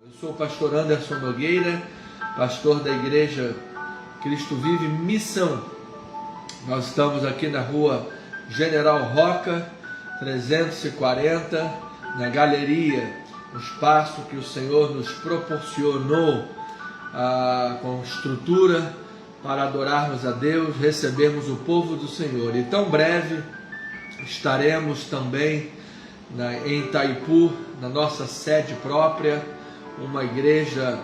Eu sou o pastor Anderson Nogueira, pastor da Igreja Cristo Vive Missão. Nós estamos aqui na rua General Roca, 340, na galeria, um espaço que o Senhor nos proporcionou com estrutura para adorarmos a Deus, recebermos o povo do Senhor. E tão breve estaremos também em Itaipu, na nossa sede própria, uma igreja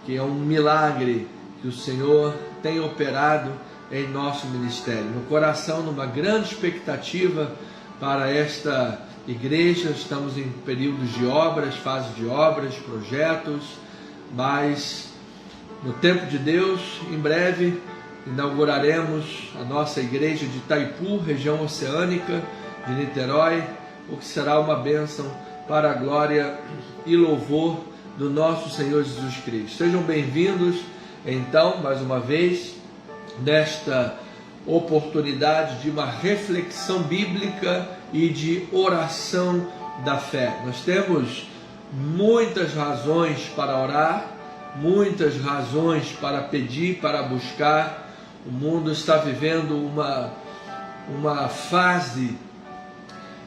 que é um milagre que o Senhor tem operado em nosso ministério. No coração, numa grande expectativa para esta igreja, estamos em períodos de obras, fases de obras, projetos, mas no tempo de Deus, em breve, inauguraremos a nossa igreja de Itaipu, região oceânica de Niterói, o que será uma bênção para a glória e louvor do nosso Senhor Jesus Cristo. Sejam bem-vindos, então, mais uma vez, nesta oportunidade de uma reflexão bíblica e de oração da fé. Nós temos muitas razões para orar, muitas razões para pedir, para buscar. O mundo está vivendo uma fase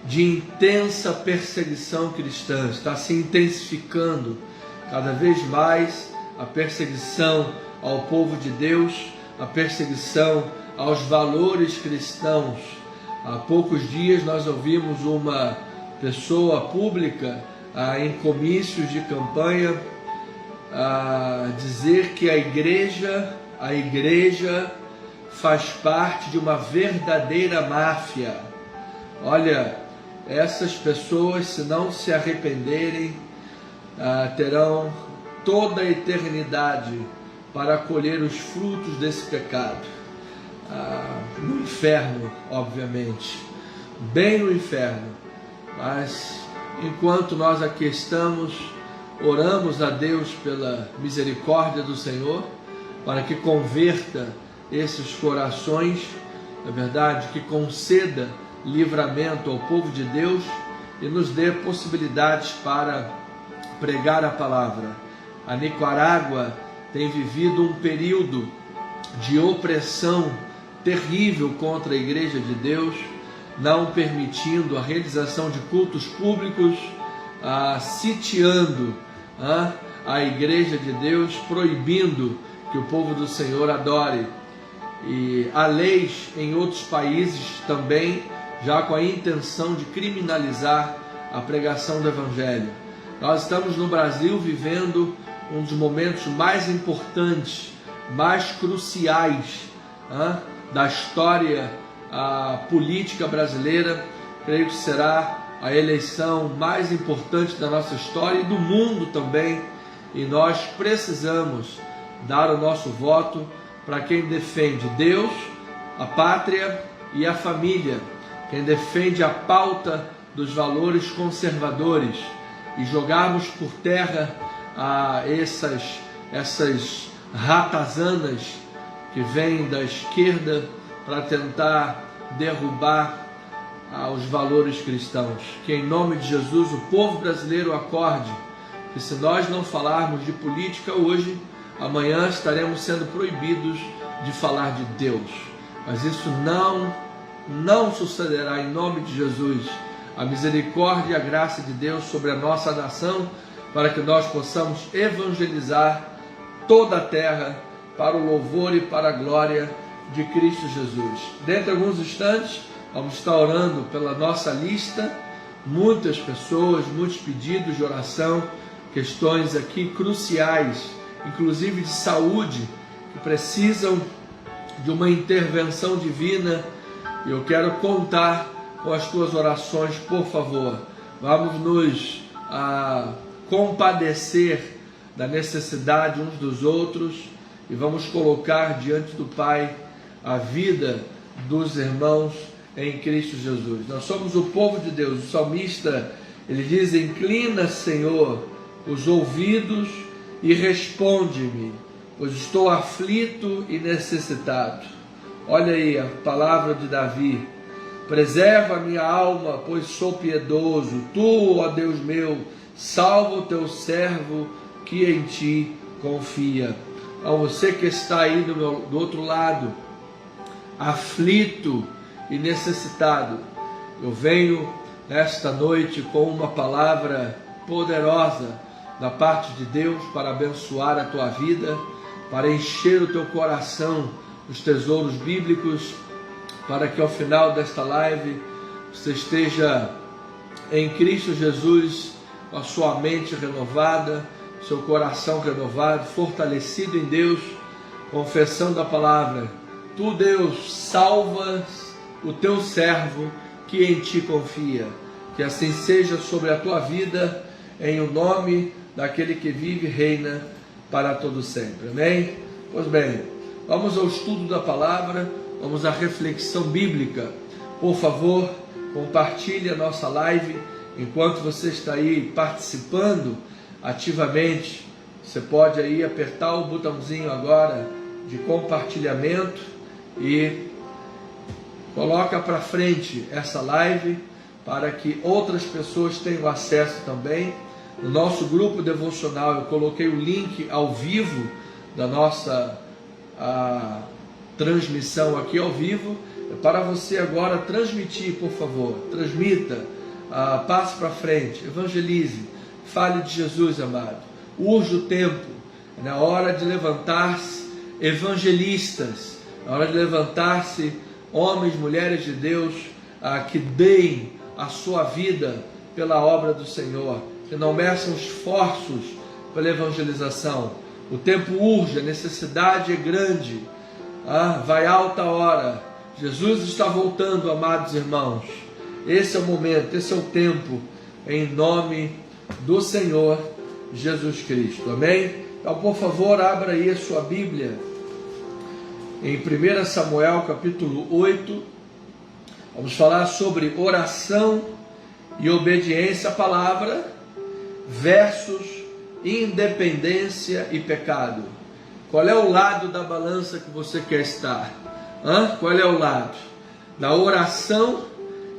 de intensa perseguição cristã, está se intensificando cada vez mais a perseguição ao povo de Deus, a perseguição aos valores cristãos. Há poucos dias nós ouvimos uma pessoa pública em comícios de campanha dizer que a igreja faz parte de uma verdadeira máfia. Olha, essas pessoas, se não se arrependerem, terão toda a eternidade para colher os frutos desse pecado. No inferno, obviamente, bem no inferno. Mas enquanto nós aqui estamos, oramos a Deus pela misericórdia do Senhor, para que converta esses corações, na verdade, que conceda livramento ao povo de Deus e nos dê possibilidades para pregar a palavra. A Nicarágua tem vivido um período de opressão terrível contra a Igreja de Deus, não permitindo a realização de cultos públicos, sitiando a Igreja de Deus, proibindo que o povo do Senhor adore. E há leis em outros países também, já com a intenção de criminalizar a pregação do Evangelho. Nós estamos no Brasil vivendo um dos momentos mais importantes, mais cruciais da história política brasileira. Creio que será a eleição mais importante da nossa história e do mundo também. E nós precisamos dar o nosso voto para quem defende Deus, a pátria e a família, quem defende a pauta dos valores conservadores, e jogarmos por terra essas ratazanas que vêm da esquerda para tentar derrubar os valores cristãos. Que em nome de Jesus o povo brasileiro acorde, que se nós não falarmos de política hoje, amanhã estaremos sendo proibidos de falar de Deus. Mas isso não sucederá em nome de Jesus. A misericórdia e a graça de Deus sobre a nossa nação, para que nós possamos evangelizar toda a terra para o louvor e para a glória de Cristo Jesus. Dentro de alguns instantes, vamos estar orando pela nossa lista, muitas pessoas, muitos pedidos de oração, questões aqui cruciais, inclusive de saúde, que precisam de uma intervenção divina. E eu quero contar com as tuas orações, por favor. Vamos nos compadecer da necessidade uns dos outros e vamos colocar diante do Pai a vida dos irmãos em Cristo Jesus. Nós somos o povo de Deus. O salmista, ele diz: inclina, Senhor, os ouvidos e responde-me, pois estou aflito e necessitado. Olha aí a palavra de Davi: preserva a minha alma, pois sou piedoso. Tu, ó Deus meu, salva o teu servo que em ti confia. A você que está aí do outro lado, aflito e necessitado, eu venho nesta noite com uma palavra poderosa da parte de Deus para abençoar a tua vida, para encher o teu coração dos tesouros bíblicos, para que ao final desta live você esteja em Cristo Jesus, com a sua mente renovada, seu coração renovado, fortalecido em Deus, confessando a palavra: tu, Deus, salvas o teu servo que em ti confia. Que assim seja sobre a tua vida, em o nome daquele que vive e reina para todo sempre. Amém? Pois bem, vamos ao estudo da palavra, vamos à reflexão bíblica. Por favor, compartilhe a nossa live. Enquanto você está aí participando ativamente, você pode aí apertar o botãozinho agora de compartilhamento e coloca para frente essa live para que outras pessoas tenham acesso também. No nosso grupo devocional eu coloquei o link ao vivo da nossa transmissão aqui ao vivo. Para você agora transmitir, por favor, transmita, passe para frente, evangelize, fale de Jesus, amado. Urge o tempo, é na hora de levantar-se evangelistas, é hora de levantar-se homens, mulheres de Deus, que deem a sua vida pela obra do Senhor, que não meçam esforços pela evangelização. O tempo urge, a necessidade é grande, vai alta hora. Jesus está voltando, amados irmãos. Esse é o momento, esse é o tempo, em nome do Senhor Jesus Cristo. Amém? Então, por favor, abra aí a sua Bíblia em 1 Samuel capítulo 8. Vamos falar sobre oração e obediência à palavra versus independência e pecado. Qual é o lado da balança que você quer estar? Qual é o lado? Da oração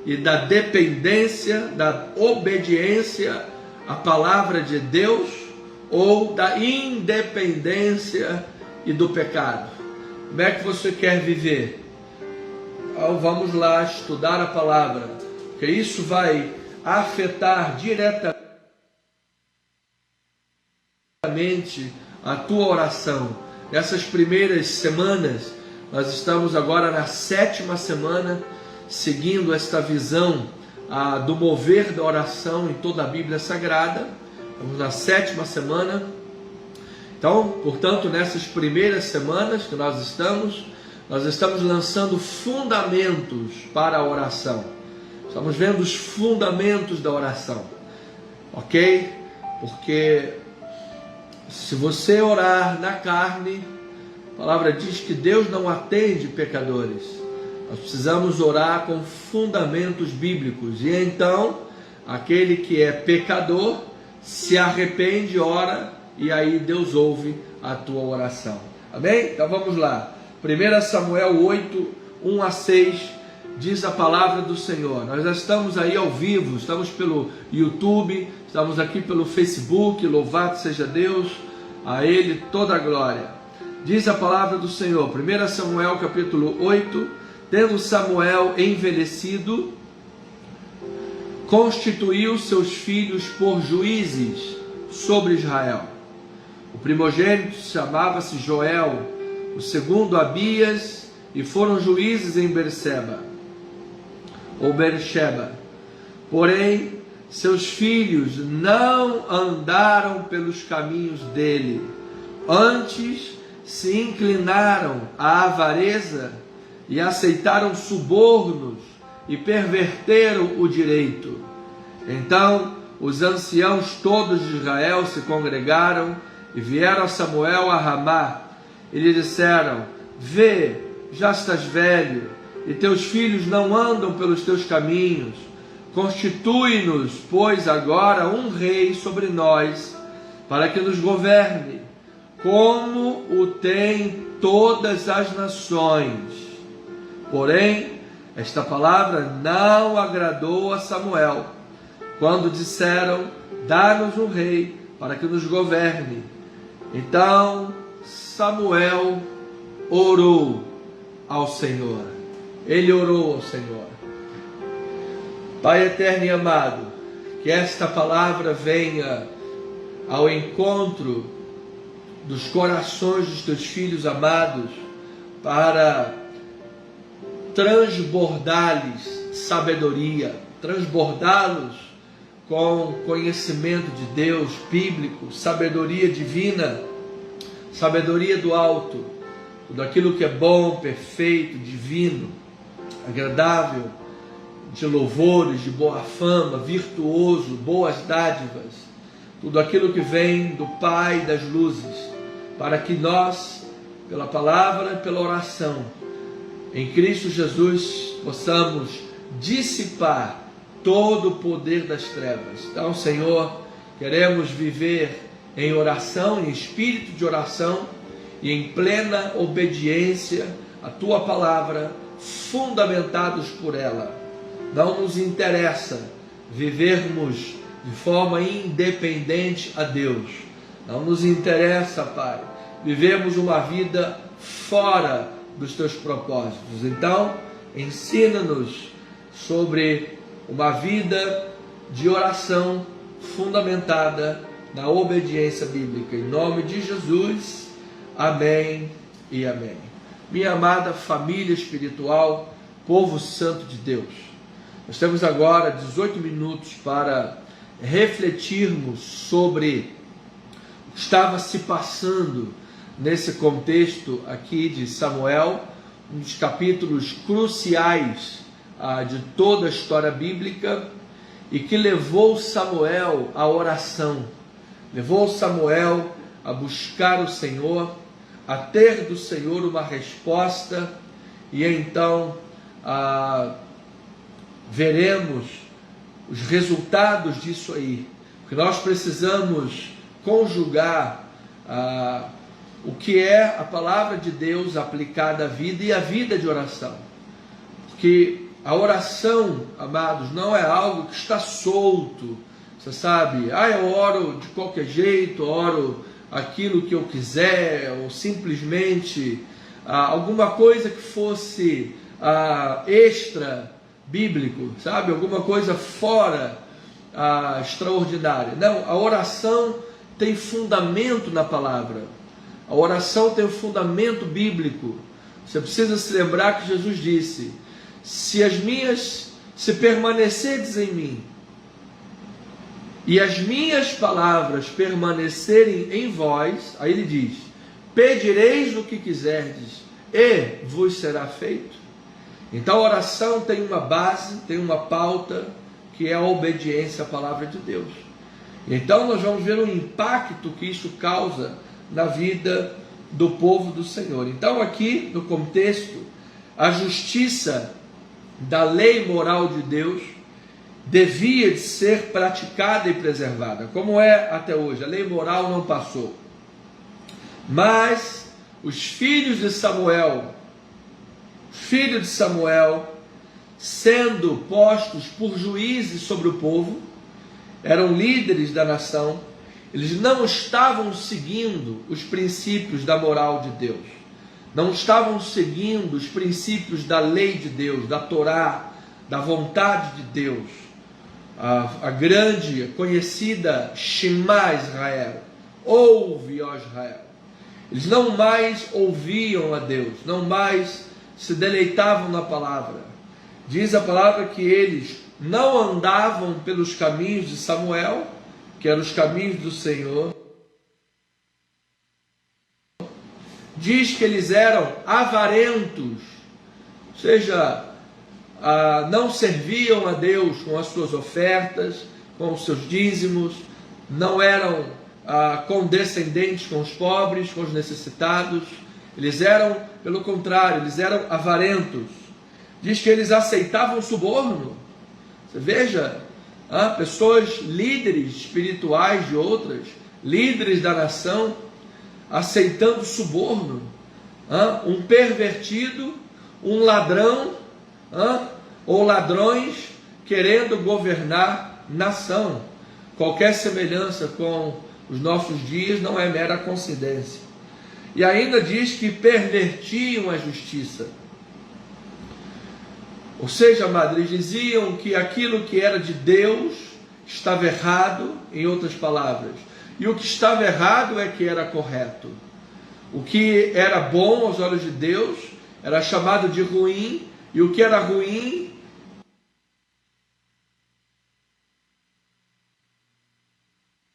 e da dependência, da obediência à palavra de Deus, ou da independência e do pecado? Como é que você quer viver? Então, vamos lá estudar a palavra, porque isso vai afetar diretamente a tua oração. Nessas primeiras semanas, nós estamos agora na 7ª semana, seguindo esta visão do mover da oração em toda a Bíblia Sagrada. Estamos na 7ª semana. Então, portanto, nessas primeiras semanas que nós estamos lançando fundamentos para a oração. Estamos vendo os fundamentos da oração, ok? Porque se você orar na carne, a palavra diz que Deus não atende pecadores. Nós precisamos orar com fundamentos bíblicos. E então, aquele que é pecador se arrepende, ora, e aí Deus ouve a tua oração. Amém? Então vamos lá. 1 Samuel 8, 1 a 6, diz a palavra do Senhor. Nós já estamos aí ao vivo, estamos pelo YouTube, estamos aqui pelo Facebook. Louvado seja Deus, a Ele toda a glória. Diz a palavra do Senhor, 1 Samuel capítulo 8, tendo Samuel envelhecido, constituiu seus filhos por juízes sobre Israel. O primogênito chamava-se Joel, o segundo Abias, e foram juízes em Berseba. Porém, seus filhos não andaram pelos caminhos dele, antes se inclinaram à avareza e aceitaram subornos e perverteram o direito. Então os anciãos todos de Israel se congregaram e vieram a Samuel a Ramá e lhe disseram: vê, já estás velho e teus filhos não andam pelos teus caminhos. Constitui-nos, pois, agora um rei sobre nós, para que nos governe, como o tem todas as nações. Porém, esta palavra não agradou a Samuel. Quando disseram: dá-nos um rei, para que nos governe. Então Samuel orou ao Senhor. Ele orou ao Senhor. Pai eterno e amado, que esta palavra venha ao encontro dos corações dos teus filhos amados, para transbordar-lhes sabedoria, transbordá-los com conhecimento de Deus bíblico, sabedoria divina, sabedoria do alto, tudo aquilo que é bom, perfeito, divino, agradável, de louvores, de boa fama, virtuoso, boas dádivas, tudo aquilo que vem do Pai das luzes, para que nós, pela palavra e pela oração, em Cristo Jesus, possamos dissipar todo o poder das trevas. Então, Senhor, queremos viver em oração, em espírito de oração e em plena obediência à Tua palavra, fundamentados por ela. Não nos interessa vivermos de forma independente a Deus. Não nos interessa, Pai, vivermos uma vida fora dos Teus propósitos. Então, ensina-nos sobre uma vida de oração fundamentada na obediência bíblica. Em nome de Jesus, amém e amém. Minha amada família espiritual, povo santo de Deus, nós temos agora 18 minutos para refletirmos sobre o que estava se passando nesse contexto aqui de Samuel, um dos capítulos cruciais de toda a história bíblica, e que levou Samuel à oração, levou Samuel a buscar o Senhor, a ter do Senhor uma resposta, e então veremos os resultados disso aí, porque nós precisamos conjugar o que é a palavra de Deus aplicada à vida e à vida de oração, porque a oração, amados, não é algo que está solto, você sabe, eu oro de qualquer jeito, oro aquilo que eu quiser, ou simplesmente alguma coisa que fosse extra bíblico, sabe, alguma coisa fora extraordinária. Não, a oração tem fundamento na palavra, a oração tem um fundamento bíblico. Você precisa se lembrar que Jesus disse: se permanecerdes em mim, e as minhas palavras permanecerem em vós, aí ele diz: pedireis o que quiserdes, e vos será feito. Então a oração tem uma base, tem uma pauta, que é a obediência à palavra de Deus. Então nós vamos ver o impacto que isso causa na vida do povo do Senhor. Então aqui no contexto, a justiça da lei moral de Deus devia de ser praticada e preservada, como é até hoje. A lei moral não passou, mas os filhos de Samuel, sendo postos por juízes sobre o povo, eram líderes da nação, eles não estavam seguindo os princípios da moral de Deus, não estavam seguindo os princípios da lei de Deus, da Torá, da vontade de Deus, a grande, conhecida Shema Israel, ouve, ó Israel. Eles não mais ouviam a Deus, não mais se deleitavam na palavra. Diz a palavra que eles não andavam pelos caminhos de Samuel, que eram os caminhos do Senhor. Diz que eles eram avarentos, ou seja, não serviam a Deus com as suas ofertas, com os seus dízimos, não eram condescendentes com os pobres, com os necessitados. Eles eram, pelo contrário, eles eram avarentos. Diz que eles aceitavam suborno. Você veja, pessoas líderes espirituais de outras, líderes da nação, aceitando suborno, um pervertido, um ladrão, ou ladrões querendo governar nação. Qualquer semelhança com os nossos dias não é mera coincidência. E ainda diz que pervertiam a justiça. Ou seja, amados, eles diziam que aquilo que era de Deus estava errado, em outras palavras. E o que estava errado é que era correto. O que era bom aos olhos de Deus era chamado de ruim, e o que era ruim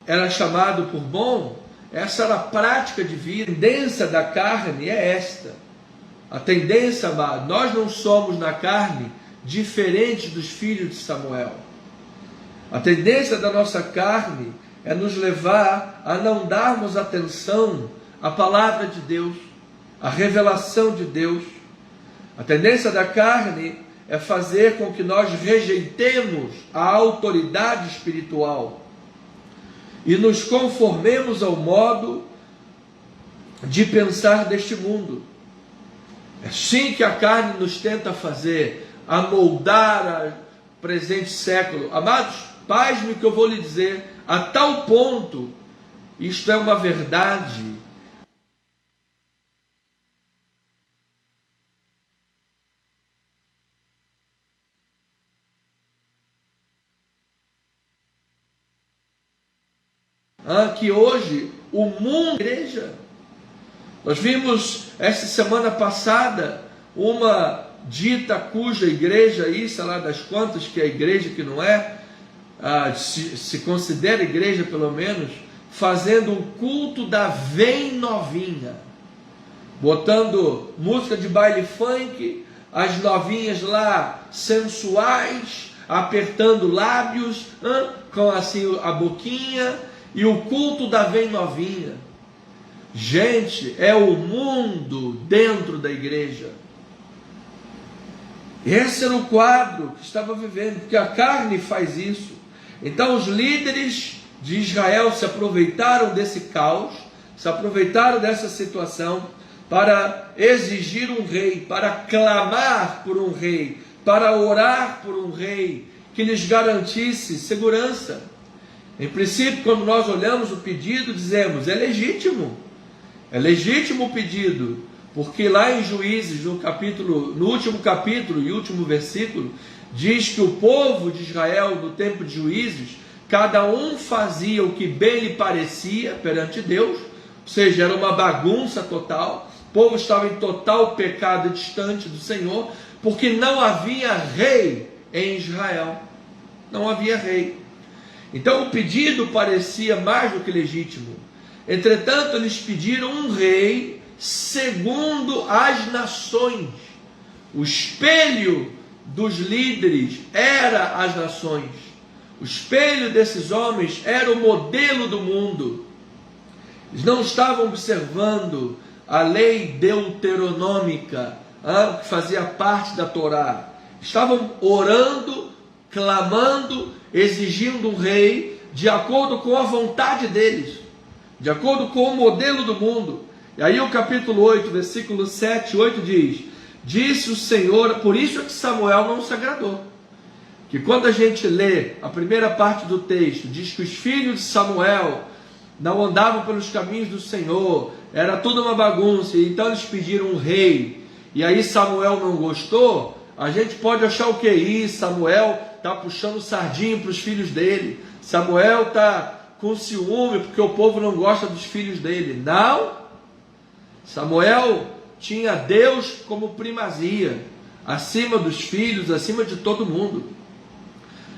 era chamado por bom. Essa era a prática de vida. A tendência da carne é esta. A tendência, amado, nós não somos na carne diferentes dos filhos de Samuel. A tendência da nossa carne é nos levar a não darmos atenção à palavra de Deus, à revelação de Deus. A tendência da carne é fazer com que nós rejeitemos a autoridade espiritual e nos conformemos ao modo de pensar deste mundo. É assim que a carne nos tenta fazer, a moldar o presente século. Amados, pasme o que eu vou lhe dizer, a tal ponto, isto é uma verdade, que hoje o mundo, a igreja, nós vimos essa semana passada uma dita cuja igreja aí, sei lá das quantas, que é a igreja que não é, se considera igreja pelo menos, fazendo um culto da vem novinha, botando música de baile funk, as novinhas lá sensuais, apertando lábios, com assim a boquinha, e o culto da vem novinha. Gente, é o mundo dentro da igreja. Esse era o quadro que estava vivendo, porque a carne faz isso. Então os líderes de Israel se aproveitaram desse caos, se aproveitaram dessa situação para exigir um rei, para clamar por um rei, para orar por um rei que lhes garantisse segurança. Em princípio, quando nós olhamos o pedido, dizemos, é legítimo o pedido, porque lá em Juízes, no último capítulo e último versículo, diz que o povo de Israel, no tempo de Juízes, cada um fazia o que bem lhe parecia perante Deus, ou seja, era uma bagunça total, o povo estava em total pecado distante do Senhor, porque não havia rei em Israel, não havia rei. Então o pedido parecia mais do que legítimo. Entretanto, eles pediram um rei segundo as nações. O espelho dos líderes era as nações. O espelho desses homens era o modelo do mundo. Eles não estavam observando a lei deuteronômica, que fazia parte da Torá. Estavam orando, clamando, exigindo um rei de acordo com a vontade deles, de acordo com o modelo do mundo. E aí o capítulo 8, versículo 7 e 8 diz, disse o Senhor, por isso é que Samuel não se agradou. Que quando a gente lê a primeira parte do texto, diz que os filhos de Samuel não andavam pelos caminhos do Senhor, era tudo uma bagunça, e então eles pediram um rei, e aí Samuel não gostou. A gente pode achar o que é isso? Samuel está puxando sardinha para os filhos dele, Samuel está com ciúme porque o povo não gosta dos filhos dele. Não, Samuel tinha Deus como primazia, acima dos filhos, acima de todo mundo.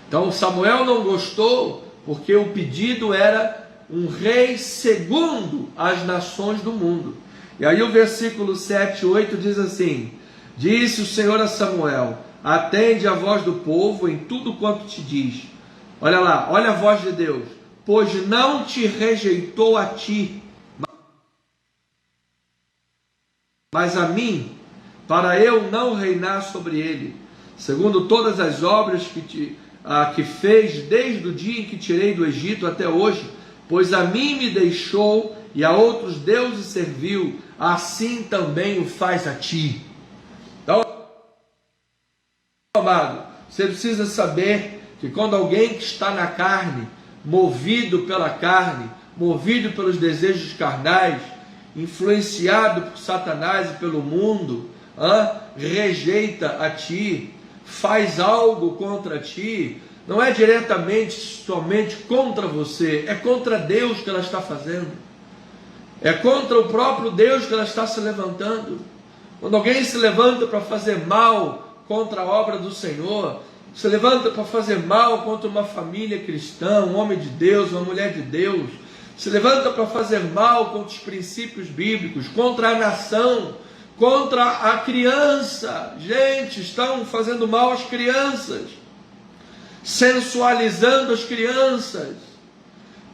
Então Samuel não gostou porque o pedido era um rei segundo as nações do mundo. E aí o versículo 7 e 8 diz assim, disse o Senhor a Samuel, atende a voz do povo em tudo quanto te diz. Olha lá, olha a voz de Deus. Pois não te rejeitou a ti, mas a mim, para eu não reinar sobre ele, segundo todas as obras que fez desde o dia em que tirei do Egito até hoje, pois a mim me deixou e a outros deuses serviu, assim também o faz a ti. Então, amado, você precisa saber que quando alguém que está na carne, movido pela carne, movido pelos desejos carnais, influenciado por Satanás e pelo mundo, rejeita a ti, faz algo contra ti, não é diretamente somente contra você, é contra Deus que ela está fazendo, é contra o próprio Deus que ela está se levantando. Quando alguém se levanta para fazer mal contra a obra do Senhor, se levanta para fazer mal contra uma família cristã, um homem de Deus, uma mulher de Deus, se levanta para fazer mal contra os princípios bíblicos, contra a nação, contra a criança. Gente, estão fazendo mal às crianças, sensualizando as crianças.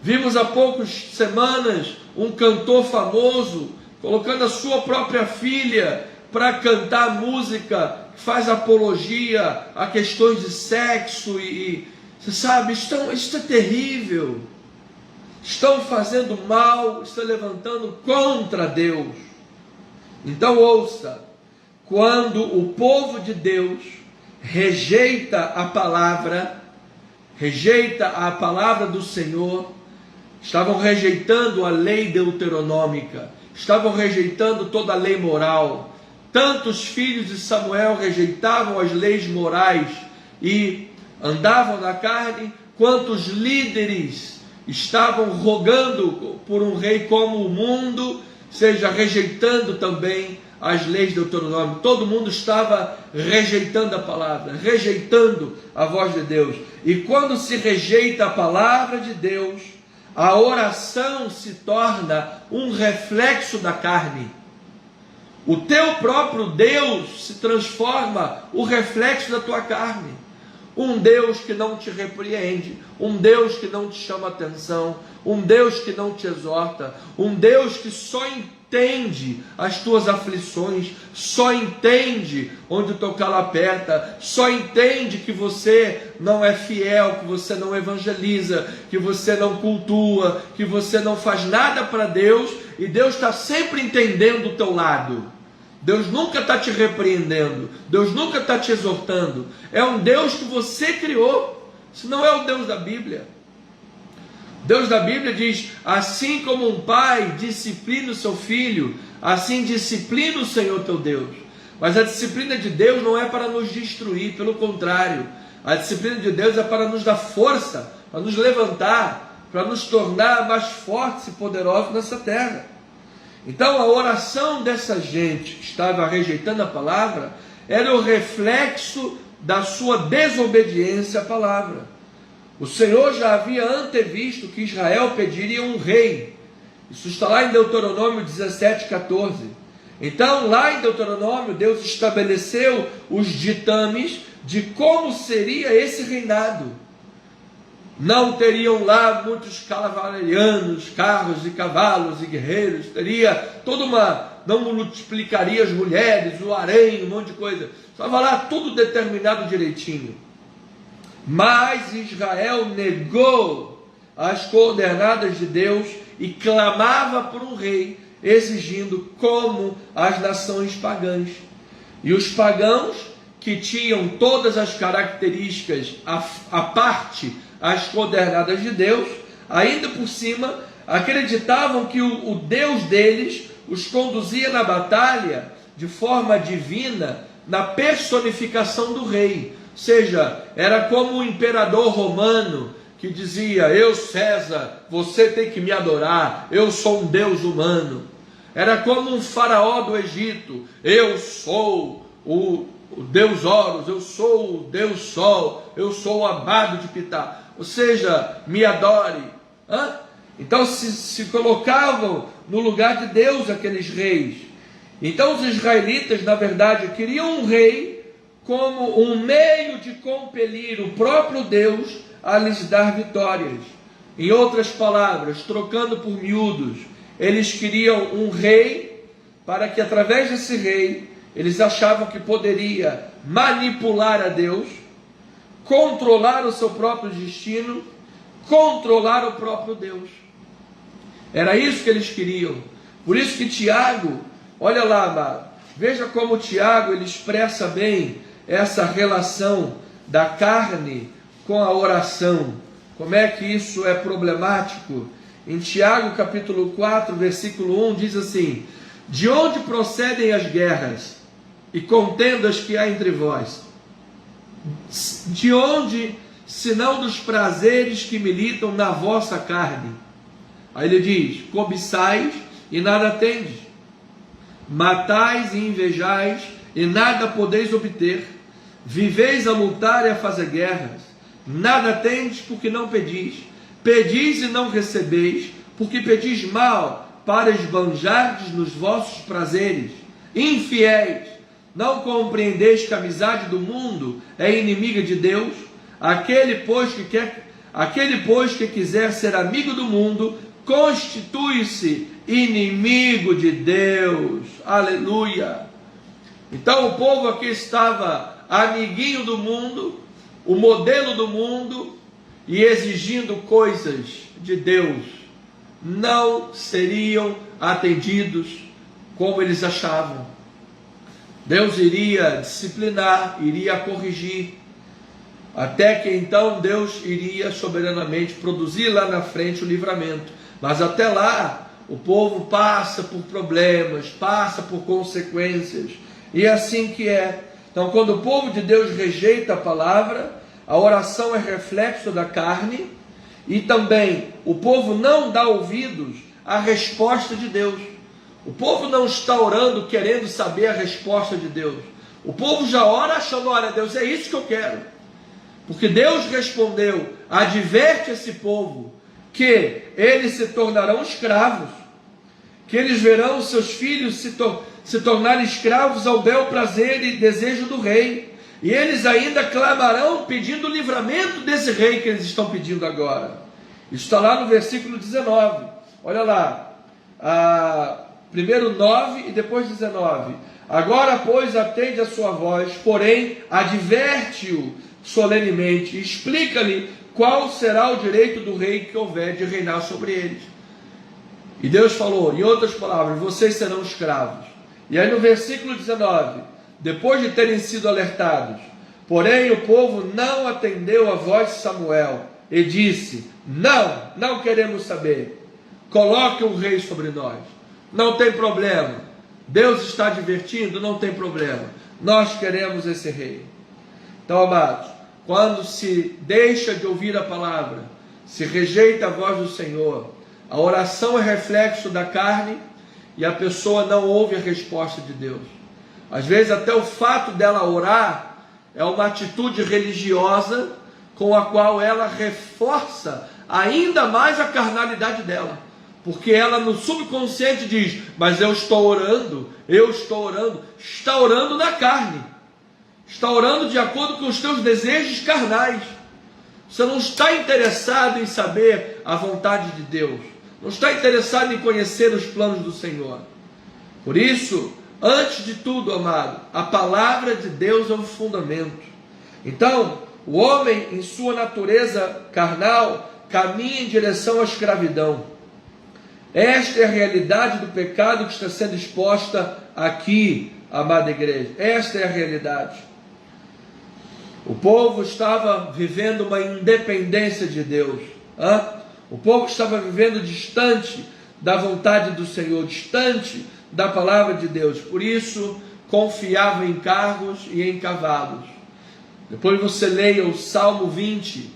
Vimos há poucas semanas um cantor famoso colocando a sua própria filha para cantar música que faz apologia a questões de sexo e você sabe, isso é terrível. Estão fazendo mal, estão levantando contra Deus. Então ouça, quando o povo de Deus rejeita a palavra do Senhor, estavam rejeitando a lei deuteronômica, estavam rejeitando toda a lei moral. Tanto os filhos de Samuel rejeitavam as leis morais e andavam na carne, quanto os líderes estavam rogando por um rei como o mundo, seja rejeitando também as leis deuteronômicas. Todo mundo estava rejeitando a palavra, rejeitando a voz de Deus. E quando se rejeita a palavra de Deus, a oração se torna um reflexo da carne. O teu próprio Deus se transforma o reflexo da tua carne. Um Deus que não te repreende, um Deus que não te chama atenção, um Deus que não te exorta, um Deus que só entende as tuas aflições, só entende onde o teu calo aperta, só entende que você não é fiel, que você não evangeliza, que você não cultua, que você não faz nada para Deus, e Deus está sempre entendendo o teu lado. Deus nunca está te repreendendo, Deus nunca está te exortando. É um Deus que você criou, isso não é o Deus da Bíblia. Deus da Bíblia diz: assim como um pai disciplina o seu filho, assim disciplina o Senhor teu Deus. Mas a disciplina de Deus não é para nos destruir, pelo contrário, a disciplina de Deus é para nos dar força, para nos levantar, para nos tornar mais fortes e poderosos nessa terra. Então a oração dessa gente que estava rejeitando a palavra era o reflexo da sua desobediência à palavra. O Senhor já havia antevisto que Israel pediria um rei. Isso está lá em Deuteronômio 17:14. Então lá em Deuteronômio Deus estabeleceu os ditames de como seria esse reinado. Não teriam lá muitos cavalarianos, carros e cavalos e guerreiros, teria toda não multiplicaria as mulheres, o harém, um monte de coisa. Estava lá tudo determinado direitinho. Mas Israel negou as coordenadas de Deus e clamava por um rei, exigindo como as nações pagãs. E os pagãos, que tinham todas as características à parte, as coordenadas de Deus, ainda por cima, acreditavam que o Deus deles os conduzia na batalha de forma divina, na personificação do rei. Ou seja, era como o imperador romano que dizia: eu, César, você tem que me adorar, eu sou um Deus humano. Era como um faraó do Egito: eu sou o Deus Horus, eu sou o Deus Sol, eu sou o Abado de Pitá. Ou seja, me adore. Então se colocavam no lugar de Deus aqueles reis. Então os israelitas, na verdade, queriam um rei como um meio de compelir o próprio Deus a lhes dar vitórias. Em outras palavras, trocando por miúdos, eles queriam um rei para que através desse rei eles achavam que poderia manipular a Deus, controlar o seu próprio destino, controlar o próprio Deus. Era isso que eles queriam. Por isso que Tiago, olha lá, amado, veja como Tiago ele expressa bem essa relação da carne com a oração. Como é que isso é problemático? Em Tiago capítulo 4, versículo 1, diz assim: de onde procedem as guerras e contendas que há entre vós? De onde, senão dos prazeres que militam na vossa carne? Aí ele diz: cobiçais e nada tendes, matais e invejais e nada podeis obter, viveis a lutar e a fazer guerras, nada tendes porque não pedis, pedis e não recebeis, porque pedis mal, para esbanjardes nos vossos prazeres. Infiéis, não compreendeis que a amizade do mundo é inimiga de Deus? Aquele, pois, que quiser ser amigo do mundo, constitui-se inimigo de Deus. Aleluia! Então o povo aqui estava amiguinho do mundo, o modelo do mundo, e exigindo coisas de Deus. Não seriam atendidos como eles achavam. Deus iria disciplinar, iria corrigir, até que então Deus iria soberanamente produzir lá na frente o livramento. Mas até lá, o povo passa por problemas, passa por consequências, e é assim que é. Então, quando o povo de Deus rejeita a palavra, a oração é reflexo da carne, e também o povo não dá ouvidos à resposta de Deus. O povo não está orando querendo saber a resposta de Deus. O povo já ora achando: olha, Deus, é isso que eu quero. Porque Deus respondeu: adverte esse povo que eles se tornarão escravos, que eles verão seus filhos se tornarem escravos ao bel prazer e desejo do rei, e eles ainda clamarão pedindo o livramento desse rei que eles estão pedindo agora. Isso está lá no versículo 19, olha lá, primeiro 9 e depois 19. Agora, pois, atende a sua voz, porém adverte-o solenemente, explica-lhe qual será o direito do rei que houver de reinar sobre eles. E Deus falou, em outras palavras: vocês serão escravos. E aí no versículo 19, depois de terem sido alertados, porém o povo não atendeu a voz de Samuel e disse: não queremos saber, coloque um rei sobre nós, não tem problema, Deus está advertindo, não tem problema, nós queremos esse rei. Então, amados, quando se deixa de ouvir a palavra, se rejeita a voz do Senhor, a oração é reflexo da carne e a pessoa não ouve a resposta de Deus. Às vezes até o fato dela orar é uma atitude religiosa com a qual ela reforça ainda mais a carnalidade dela, porque ela no subconsciente diz: mas eu estou orando, está orando na carne, está orando de acordo com os teus desejos carnais. Você não está interessado em saber a vontade de Deus, não está interessado em conhecer os planos do Senhor. Por isso, antes de tudo, amado, a palavra de Deus é um fundamento. Então, o homem, em sua natureza carnal, caminha em direção à escravidão. Esta é a realidade do pecado que está sendo exposta aqui, amada igreja. Esta é a realidade. O povo estava vivendo uma independência de Deus. O povo estava vivendo distante da vontade do Senhor, distante da palavra de Deus. Por isso, confiava em carros e em cavalos. Depois você leia o Salmo 20.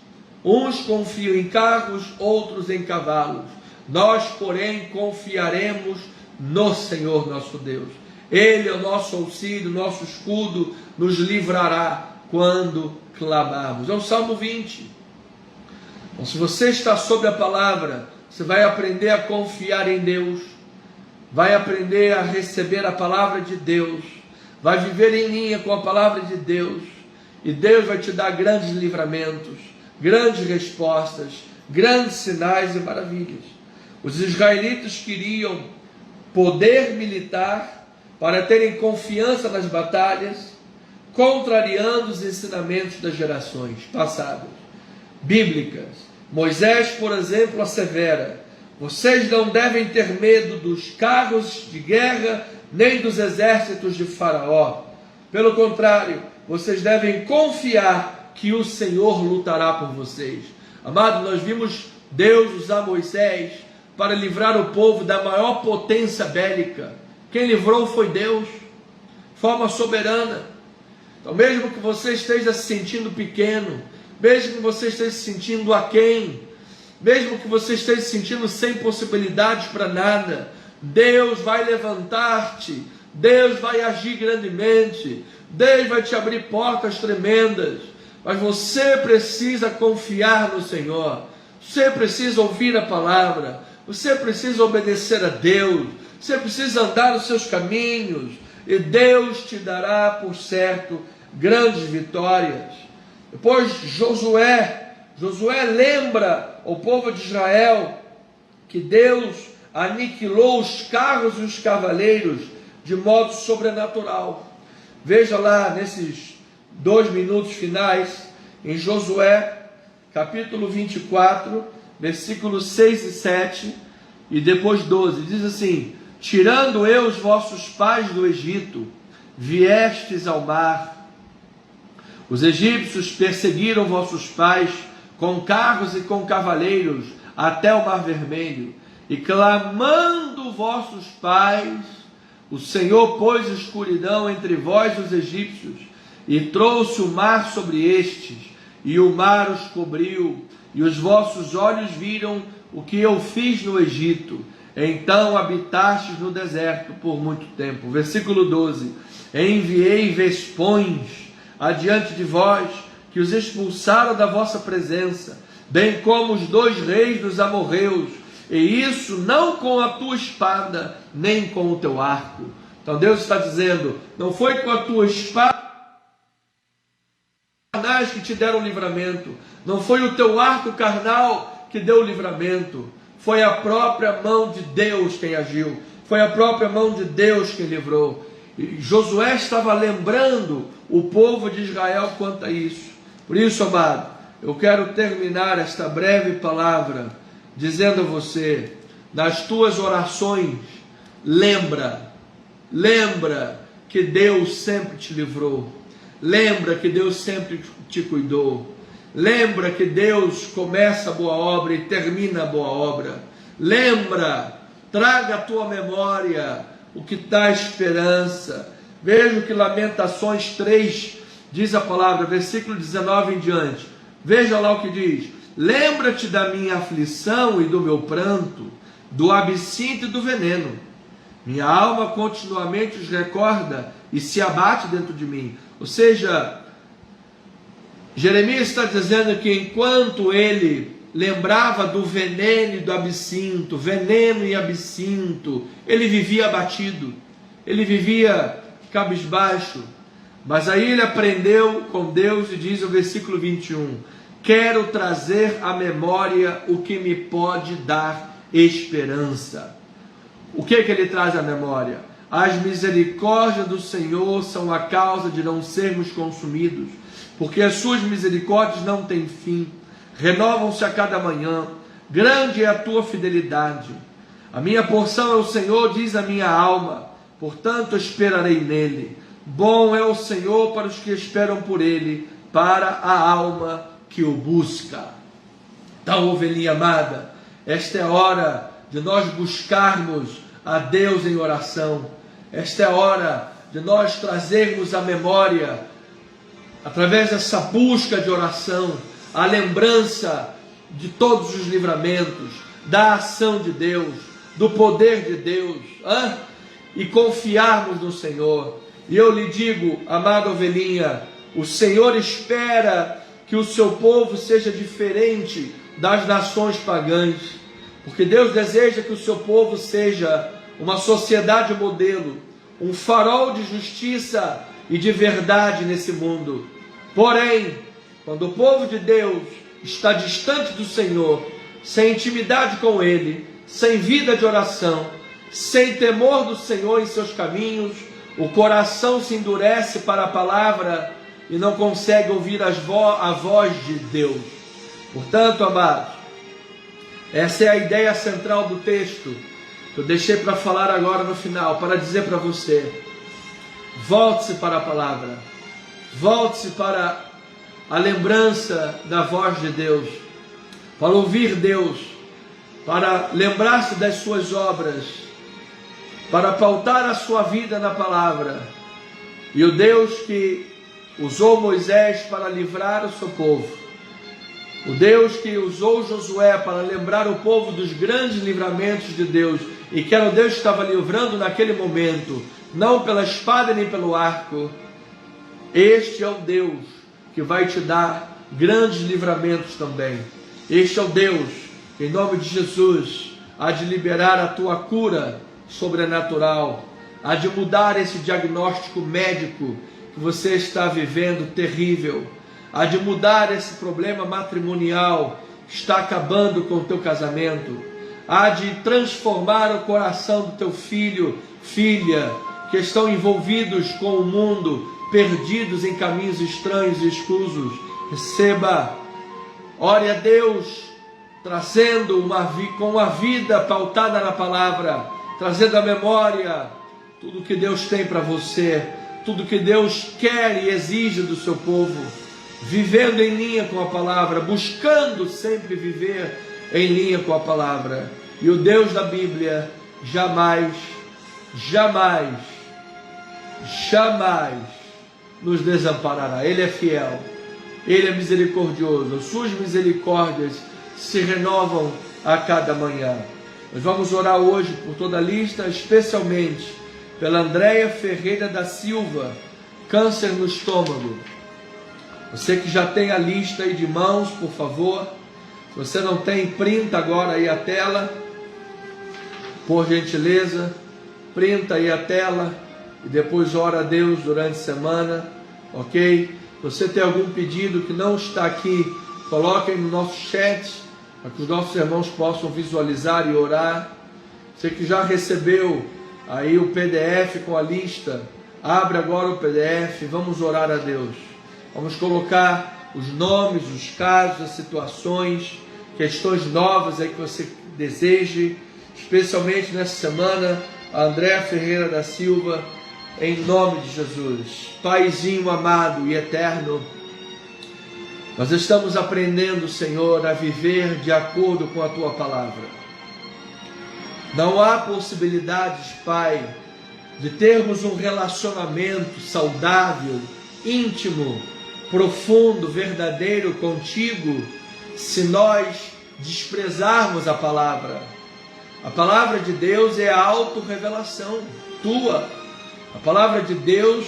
Uns confiam em carros, outros em cavalos. Nós, porém, confiaremos no Senhor nosso Deus. Ele é o nosso auxílio, nosso escudo, nos livrará quando clamarmos. É o Salmo 20. Então, se você está sobre a palavra, você vai aprender a confiar em Deus, vai aprender a receber a palavra de Deus, vai viver em linha com a palavra de Deus, e Deus vai te dar grandes livramentos, grandes respostas, grandes sinais e maravilhas. Os israelitas queriam poder militar para terem confiança nas batalhas, contrariando os ensinamentos das gerações passadas, bíblicas. Moisés, por exemplo, assevera: vocês não devem ter medo dos carros de guerra, nem dos exércitos de Faraó. Pelo contrário, vocês devem confiar que o Senhor lutará por vocês. Amado, nós vimos Deus usar Moisés para livrar o povo da maior potência bélica. Quem livrou foi Deus, de forma soberana. Então, mesmo que você esteja se sentindo pequeno, mesmo que você esteja se sentindo aquém, mesmo que você esteja se sentindo sem possibilidades para nada, Deus vai levantar-te, Deus vai agir grandemente, Deus vai te abrir portas tremendas, mas você precisa confiar no Senhor, você precisa ouvir a palavra, você precisa obedecer a Deus, você precisa andar nos seus caminhos, e Deus te dará, por certo, grandes vitórias. Depois Josué lembra ao povo de Israel que Deus aniquilou os carros e os cavaleiros de modo sobrenatural. Veja lá nesses 2 minutos finais, em Josué, capítulo 24, versículos 6 e 7, e depois 12, diz assim: tirando eu os vossos pais do Egito, viestes ao mar. Os egípcios perseguiram vossos pais com carros e com cavaleiros até o Mar Vermelho, e clamando vossos pais, o Senhor pôs escuridão entre vós os egípcios, e trouxe o mar sobre estes, e o mar os cobriu, e os vossos olhos viram o que eu fiz no Egito. Então habitastes no deserto por muito tempo. Versículo 12: enviei vespões adiante de vós, que os expulsaram da vossa presença, bem como os 2 reis dos amorreus, e isso não com a tua espada, nem com o teu arco. Então Deus está dizendo, não foi com a tua espada que te deram livramento, não foi o teu arco carnal que deu o livramento, foi a própria mão de Deus quem agiu, foi a própria mão de Deus quem livrou. E Josué estava lembrando o povo de Israel quanto a isso. Por isso, amado, eu quero terminar esta breve palavra dizendo a você, nas tuas orações, lembra que Deus sempre te livrou, lembra que Deus sempre te cuidou, lembra que Deus começa a boa obra e termina a boa obra, lembra, traga à tua memória o que dá esperança. Veja o que Lamentações 3 diz a palavra, versículo 19 em diante. Veja lá o que diz: lembra-te da minha aflição e do meu pranto, do absinto e do veneno. Minha alma continuamente os recorda e se abate dentro de mim. Ou seja, Jeremias está dizendo que enquanto ele lembrava do veneno e do absinto, veneno e absinto, ele vivia abatido, ele vivia cabisbaixo. Mas aí ele aprendeu com Deus e diz o versículo 21, quero trazer à memória o que me pode dar esperança. O que ele traz à memória? As misericórdias do Senhor são a causa de não sermos consumidos, porque as suas misericórdias não têm fim, renovam-se a cada manhã, grande é a tua fidelidade. A minha porção é o Senhor, diz a minha alma, portanto esperarei nele. Bom é o Senhor para os que esperam por ele, para a alma que o busca. Então, ovelhinha amada, esta é a hora de nós buscarmos a Deus em oração. Esta é a hora de nós trazermos à memória, através dessa busca de oração, a lembrança de todos os livramentos, da ação de Deus, do poder de Deus, e confiarmos no Senhor. E eu lhe digo, amada ovelhinha, o Senhor espera que o seu povo seja diferente das nações pagãs, porque Deus deseja que o seu povo seja uma sociedade modelo, um farol de justiça e de verdade nesse mundo. Porém, quando o povo de Deus está distante do Senhor, sem intimidade com Ele, sem vida de oração, sem temor do Senhor em seus caminhos, o coração se endurece para a palavra e não consegue ouvir a voz de Deus. Portanto, amados, essa é a ideia central do texto que eu deixei para falar agora no final, para dizer para você: volte-se para a palavra, volte-se para a lembrança da voz de Deus, para ouvir Deus, para lembrar-se das suas obras, para pautar a sua vida na palavra. E o Deus que usou Moisés para livrar o seu povo, o Deus que usou Josué para lembrar o povo dos grandes livramentos de Deus, e que era o Deus que estava livrando naquele momento, não pela espada nem pelo arco, este é o Deus que vai te dar grandes livramentos também. Este é o Deus que, em nome de Jesus, há de liberar a tua cura sobrenatural, há de mudar esse diagnóstico médico que você está vivendo terrível, há de mudar esse problema matrimonial que está acabando com o teu casamento, há de transformar o coração do teu filho, filha, que estão envolvidos com o mundo, perdidos em caminhos estranhos e escusos. Receba, ore a Deus, trazendo com uma vida pautada na palavra, trazendo à memória tudo que Deus tem para você, tudo que Deus quer e exige do seu povo, vivendo em linha com a palavra, buscando sempre viver em linha com a palavra. E o Deus da Bíblia jamais nos desamparará. Ele é fiel, Ele é misericordioso, suas misericórdias se renovam a cada manhã. Nós vamos orar hoje por toda a lista, especialmente pela Andréia Ferreira da Silva, câncer no estômago. Você que já tem a lista aí de mãos, por favor. Se você não tem, printa agora aí a tela, por gentileza, printa aí a tela e depois ora a Deus durante a semana, ok? Se você tem algum pedido que não está aqui, coloque aí no nosso chat, para que os nossos irmãos possam visualizar e orar. Você que já recebeu aí o PDF com a lista, abre agora o PDF, vamos orar a Deus. Vamos colocar os nomes, os casos, as situações, questões novas aí que você deseje, especialmente nessa semana, a Andréia Ferreira da Silva, em nome de Jesus. Paizinho amado e eterno, nós estamos aprendendo, Senhor, a viver de acordo com a Tua palavra. Não há possibilidades, Pai, de termos um relacionamento saudável, íntimo, profundo, verdadeiro contigo, se nós desprezarmos a palavra. A palavra de Deus é a autorrevelação tua. A palavra de Deus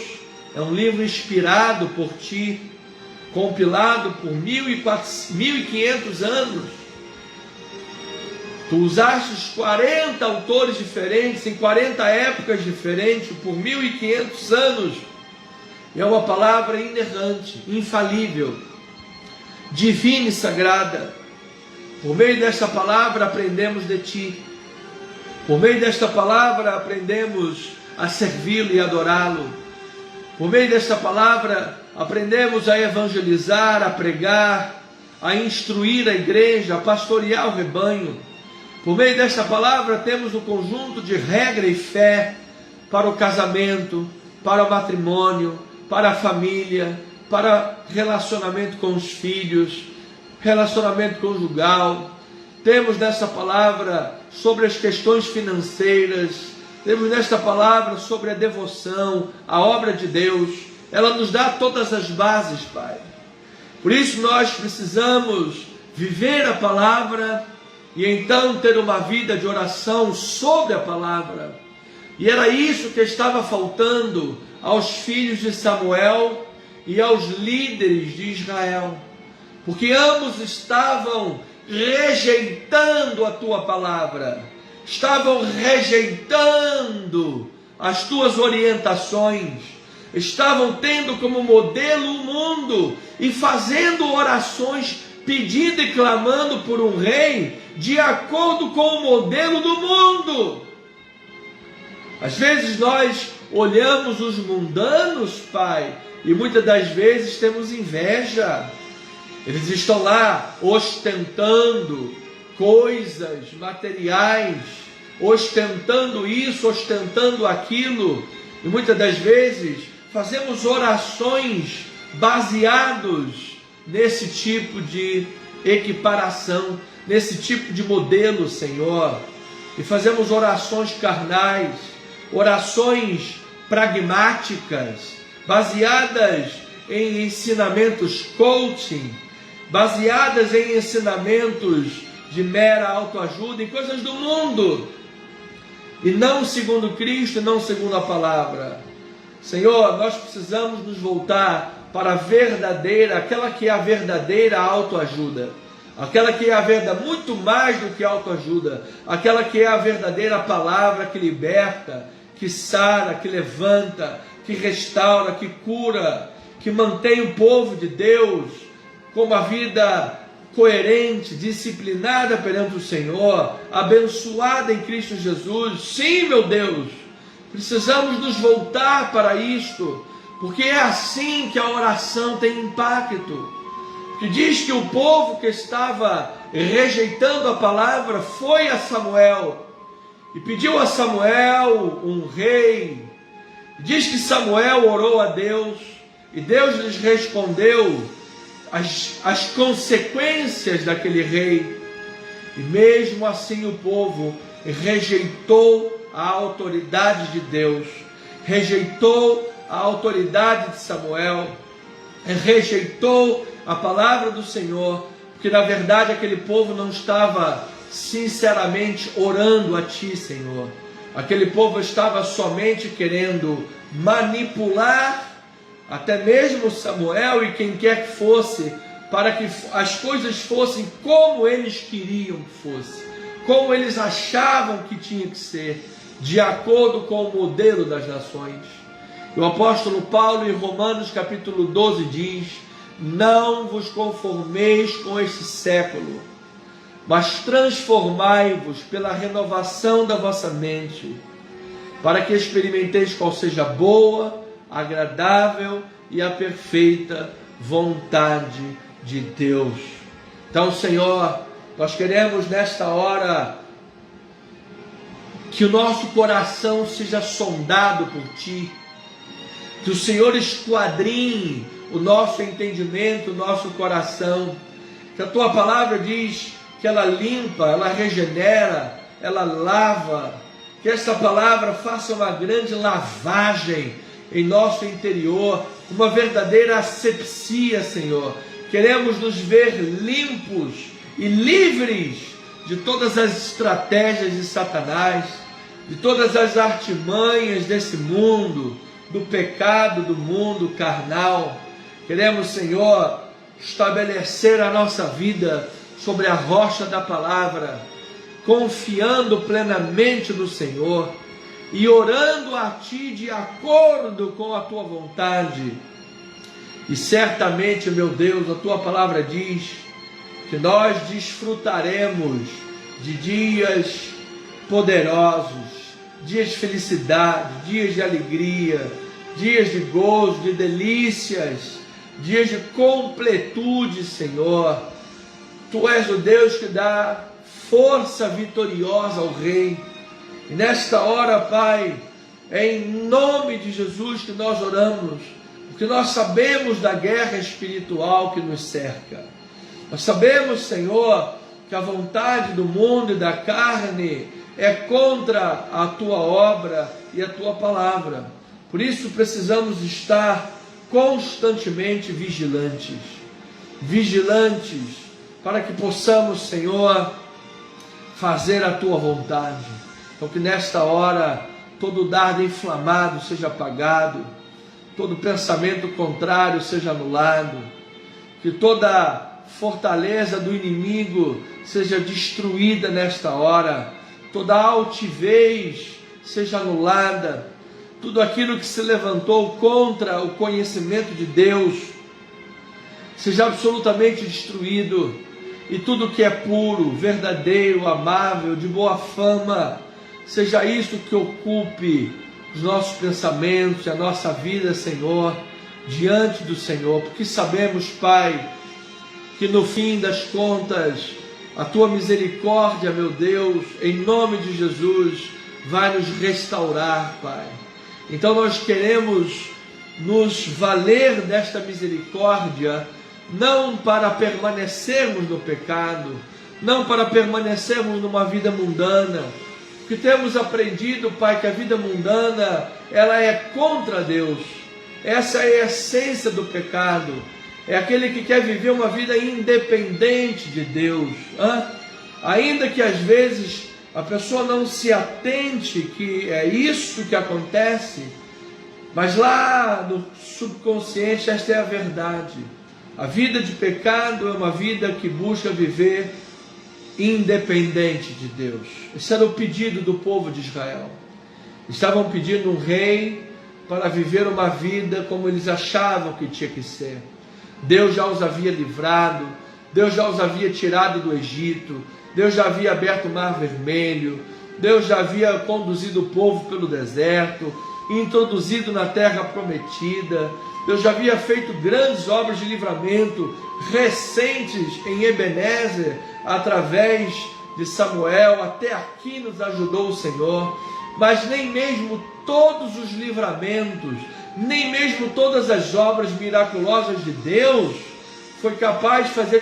é um livro inspirado por ti, compilado por 1.500 anos. Tu usaste 40 autores diferentes, em 40 épocas diferentes, por 1.500 anos. E é uma palavra inerrante, infalível, divina e sagrada. Por meio desta palavra aprendemos de ti. Por meio desta palavra aprendemos a servi-lo e adorá-lo. Por meio desta palavra aprendemos a evangelizar, a pregar, a instruir a igreja, a pastorear o rebanho. Por meio desta palavra temos um conjunto de regra e fé para o casamento, para o matrimônio, para a família, para relacionamento com os filhos, relacionamento conjugal. Temos nessa palavra sobre as questões financeiras, temos nesta palavra sobre a devoção, a obra de Deus. Ela nos dá todas as bases, Pai. Por isso nós precisamos viver a palavra e então ter uma vida de oração sobre a palavra. E era isso que estava faltando aos filhos de Samuel e aos líderes de Israel, porque ambos estavam rejeitando a tua palavra, estavam rejeitando as tuas orientações, estavam tendo como modelo o mundo e fazendo orações pedindo e clamando por um rei de acordo com o modelo do mundo. Às vezes nós olhamos os mundanos, Pai, e muitas das vezes temos inveja. Eles estão lá ostentando coisas materiais, ostentando isso, ostentando aquilo, e muitas das vezes fazemos orações baseados nesse tipo de equiparação, nesse tipo de modelo, Senhor. E fazemos orações carnais, orações pragmáticas, baseadas em ensinamentos coaching, baseadas em ensinamentos de mera autoajuda, em coisas do mundo, e não segundo Cristo, e não segundo a palavra. Senhor, nós precisamos nos voltar para a verdadeira, aquela que é a verdadeira autoajuda, aquela que é a verdade, muito mais do que autoajuda, aquela que é a verdadeira palavra que liberta, que sara, que levanta, que restaura, que cura, que mantém o povo de Deus com uma vida coerente, disciplinada perante o Senhor, abençoada em Cristo Jesus. Sim, meu Deus, precisamos nos voltar para isto, porque é assim que a oração tem impacto. Que diz que o povo que estava rejeitando a palavra foi a Samuel e pediu a Samuel um rei. Diz que Samuel orou a Deus e Deus lhes respondeu as consequências daquele rei. E mesmo assim o povo rejeitou a autoridade de Deus, rejeitou a autoridade de Samuel, rejeitou a palavra do Senhor, porque na verdade aquele povo não estava sinceramente orando a Ti, Senhor. Aquele povo estava somente querendo manipular até mesmo Samuel e quem quer que fosse, para que as coisas fossem como eles queriam que fosse, como eles achavam que tinha que ser, de acordo com o modelo das nações. O apóstolo Paulo em Romanos capítulo 12 diz: não vos conformeis com este século, mas transformai-vos pela renovação da vossa mente, para que experimenteis qual seja a boa, agradável e a perfeita vontade de Deus. Então, Senhor, nós queremos nesta hora que o nosso coração seja sondado por Ti, que o Senhor esquadrinhe o nosso entendimento, o nosso coração, que a Tua palavra diz que ela limpa, ela regenera, ela lava, que essa palavra faça uma grande lavagem em nosso interior, uma verdadeira asepsia, Senhor. Queremos nos ver limpos e livres de todas as estratégias de Satanás, de todas as artimanhas desse mundo, do pecado do mundo carnal. Queremos, Senhor, estabelecer a nossa vida sobre a rocha da palavra, confiando plenamente no Senhor e orando a Ti de acordo com a Tua vontade. E certamente, meu Deus, a Tua palavra diz que nós desfrutaremos de dias poderosos, dias de felicidade, dias de alegria, dias de gozo, de delícias, dias de completude, Senhor. Tu és o Deus que dá força vitoriosa ao Rei. E nesta hora, Pai, é em nome de Jesus que nós oramos, porque nós sabemos da guerra espiritual que nos cerca. Nós sabemos, Senhor, que a vontade do mundo e da carne é contra a Tua obra e a Tua palavra. Por isso precisamos estar constantemente vigilantes, para que possamos, Senhor, fazer a Tua vontade. Então que nesta hora todo dardo inflamado seja apagado, todo pensamento contrário seja anulado, que toda fortaleza do inimigo seja destruída nesta hora, toda altivez seja anulada, tudo aquilo que se levantou contra o conhecimento de Deus seja absolutamente destruído, e tudo que é puro, verdadeiro, amável, de boa fama, seja isso que ocupe os nossos pensamentos e a nossa vida, Senhor, diante do Senhor, porque sabemos, Pai, que no fim das contas, a Tua misericórdia, meu Deus, em nome de Jesus, vai nos restaurar, Pai. Então nós queremos nos valer desta misericórdia não para permanecermos no pecado, não para permanecermos numa vida mundana, porque temos aprendido, Pai, que a vida mundana, ela é contra Deus. Essa é a essência do pecado. É aquele que quer viver uma vida independente de Deus. Ainda que às vezes a pessoa não se atente que é isso que acontece, mas lá no subconsciente esta é a verdade. A vida de pecado é uma vida que busca viver independente de Deus. Esse era o pedido do povo de Israel. Estavam pedindo um rei para viver uma vida como eles achavam que tinha que ser. Deus já os havia livrado, Deus já os havia tirado do Egito, Deus já havia aberto o Mar Vermelho, Deus já havia conduzido o povo pelo deserto, introduzido na terra prometida, Deus já havia feito grandes obras de livramento recentes em Ebenezer, através de Samuel. Até aqui nos ajudou o Senhor, mas nem mesmo todos os livramentos, nem mesmo todas as obras miraculosas de Deus foram capazes de fazer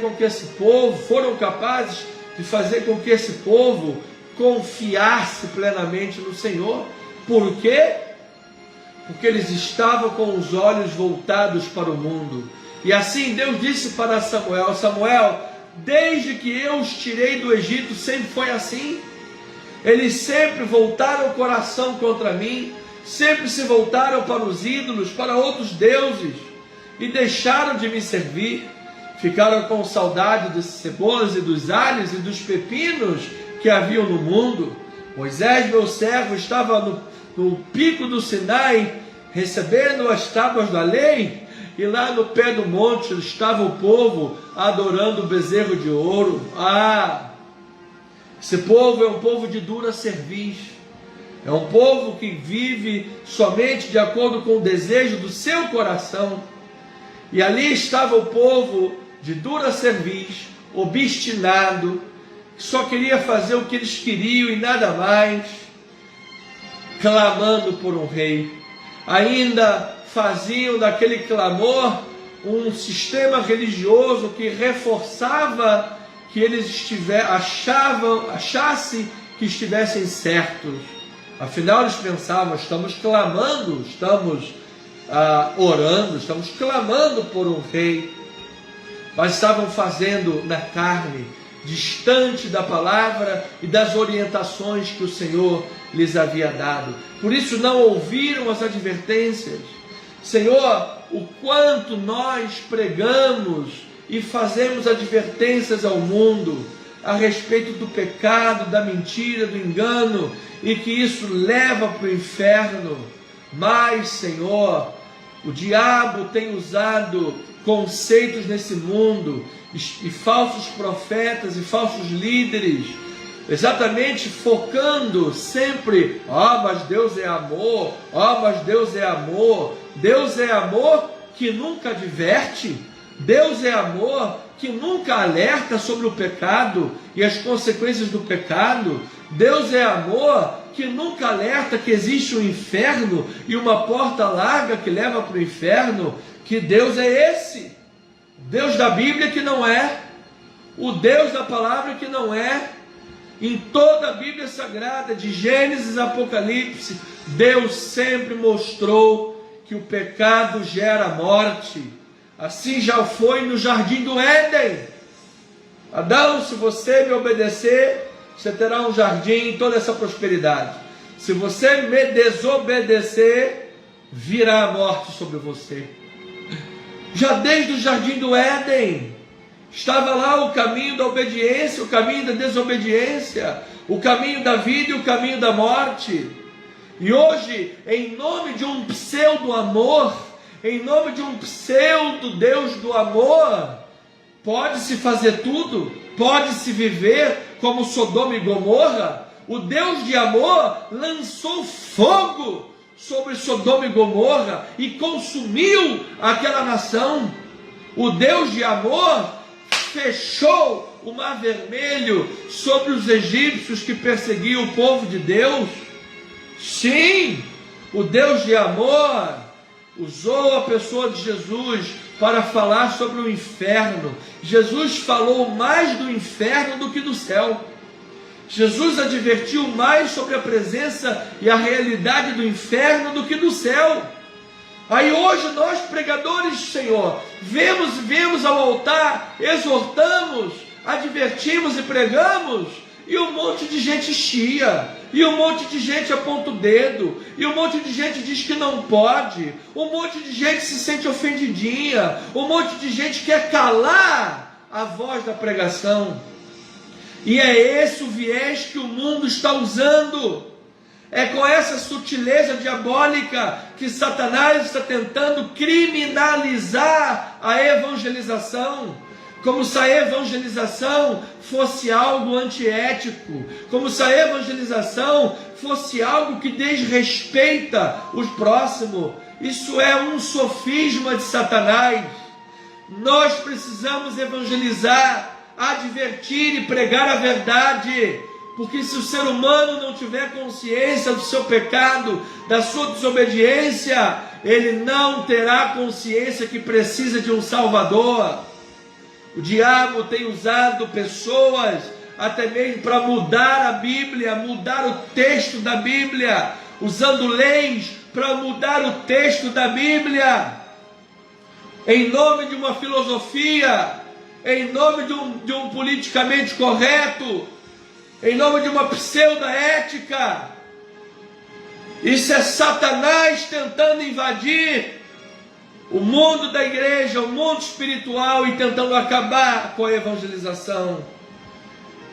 com que esse povo confiasse plenamente no Senhor. Por quê? Porque eles estavam com os olhos voltados para o mundo. E assim Deus disse para Samuel: Samuel, desde que eu os tirei do Egito, sempre foi assim. Eles sempre voltaram o coração contra mim, sempre se voltaram para os ídolos, para outros deuses, e deixaram de me servir. Ficaram com saudade das cebolas e dos alhos e dos pepinos que haviam no mundo. Moisés, meu servo, estava no pico do Sinai, recebendo as tábuas da lei, e lá no pé do monte estava o povo adorando o bezerro de ouro. Esse povo é um povo de dura cerviz, é um povo que vive somente de acordo com o desejo do seu coração. E ali estava o povo de dura cerviz, obstinado, que só queria fazer o que eles queriam e nada mais, clamando por um rei. Ainda faziam daquele clamor um sistema religioso que reforçava que eles achassem que estivessem certos. Afinal, eles pensavam: estamos clamando, estamos orando, estamos clamando por um rei. Mas estavam fazendo na carne, distante da palavra e das orientações que o Senhor lhes havia dado. Por isso não ouviram as advertências. Senhor, o quanto nós pregamos e fazemos advertências ao mundo a respeito do pecado, da mentira, do engano, e que isso leva para o inferno. Mas, Senhor, o diabo tem usado conceitos nesse mundo, e falsos profetas e falsos líderes, exatamente focando sempre: mas Deus é amor, mas Deus é amor. Deus é amor que nunca adverte, Deus é amor que nunca alerta sobre o pecado e as consequências do pecado. Deus é amor que nunca alerta que existe um inferno e uma porta larga que leva para o inferno. Que Deus é esse? Deus da Bíblia que não é, o Deus da palavra que não é. Em toda a Bíblia Sagrada, de Gênesis a Apocalipse, Deus sempre mostrou que o pecado gera morte. Assim já foi no jardim do Éden. Adão, se você me obedecer, você terá um jardim e toda essa prosperidade. Se você me desobedecer, virá a morte sobre você. Já desde o jardim do Éden, estava lá o caminho da obediência, o caminho da desobediência, o caminho da vida e o caminho da morte. E hoje, em nome de um pseudo-amor, em nome de um pseudo-Deus do amor, pode-se fazer tudo, pode-se viver como Sodoma e Gomorra. O Deus de amor lançou fogo sobre Sodoma e Gomorra e consumiu aquela nação. O Deus de amor fechou o Mar Vermelho sobre os egípcios que perseguiam o povo de Deus. Sim, o Deus de amor usou a pessoa de Jesus para falar sobre o inferno. Jesus falou mais do inferno do que do céu. Jesus advertiu mais sobre a presença e a realidade do inferno do que do céu. Aí hoje nós, pregadores, Senhor, vemos ao altar, exortamos, advertimos e pregamos, e um monte de gente chia, e um monte de gente aponta o dedo, e um monte de gente diz que não pode, um monte de gente se sente ofendidinha, um monte de gente quer calar a voz da pregação. E é esse o viés que o mundo está usando. É com essa sutileza diabólica que Satanás está tentando criminalizar a evangelização, como se a evangelização fosse algo antiético, como se a evangelização fosse algo que desrespeita o próximo. Isso é um sofisma de Satanás. Nós precisamos evangelizar, advertir e pregar a verdade, porque se o ser humano não tiver consciência do seu pecado, da sua desobediência, ele não terá consciência que precisa de um Salvador. O diabo tem usado pessoas até mesmo para mudar a Bíblia, mudar o texto da Bíblia, usando leis para mudar o texto da Bíblia, em nome de uma filosofia, em nome de um politicamente correto, em nome de uma pseudo-ética. Isso é Satanás tentando invadir o mundo da igreja, o mundo espiritual, e tentando acabar com a evangelização.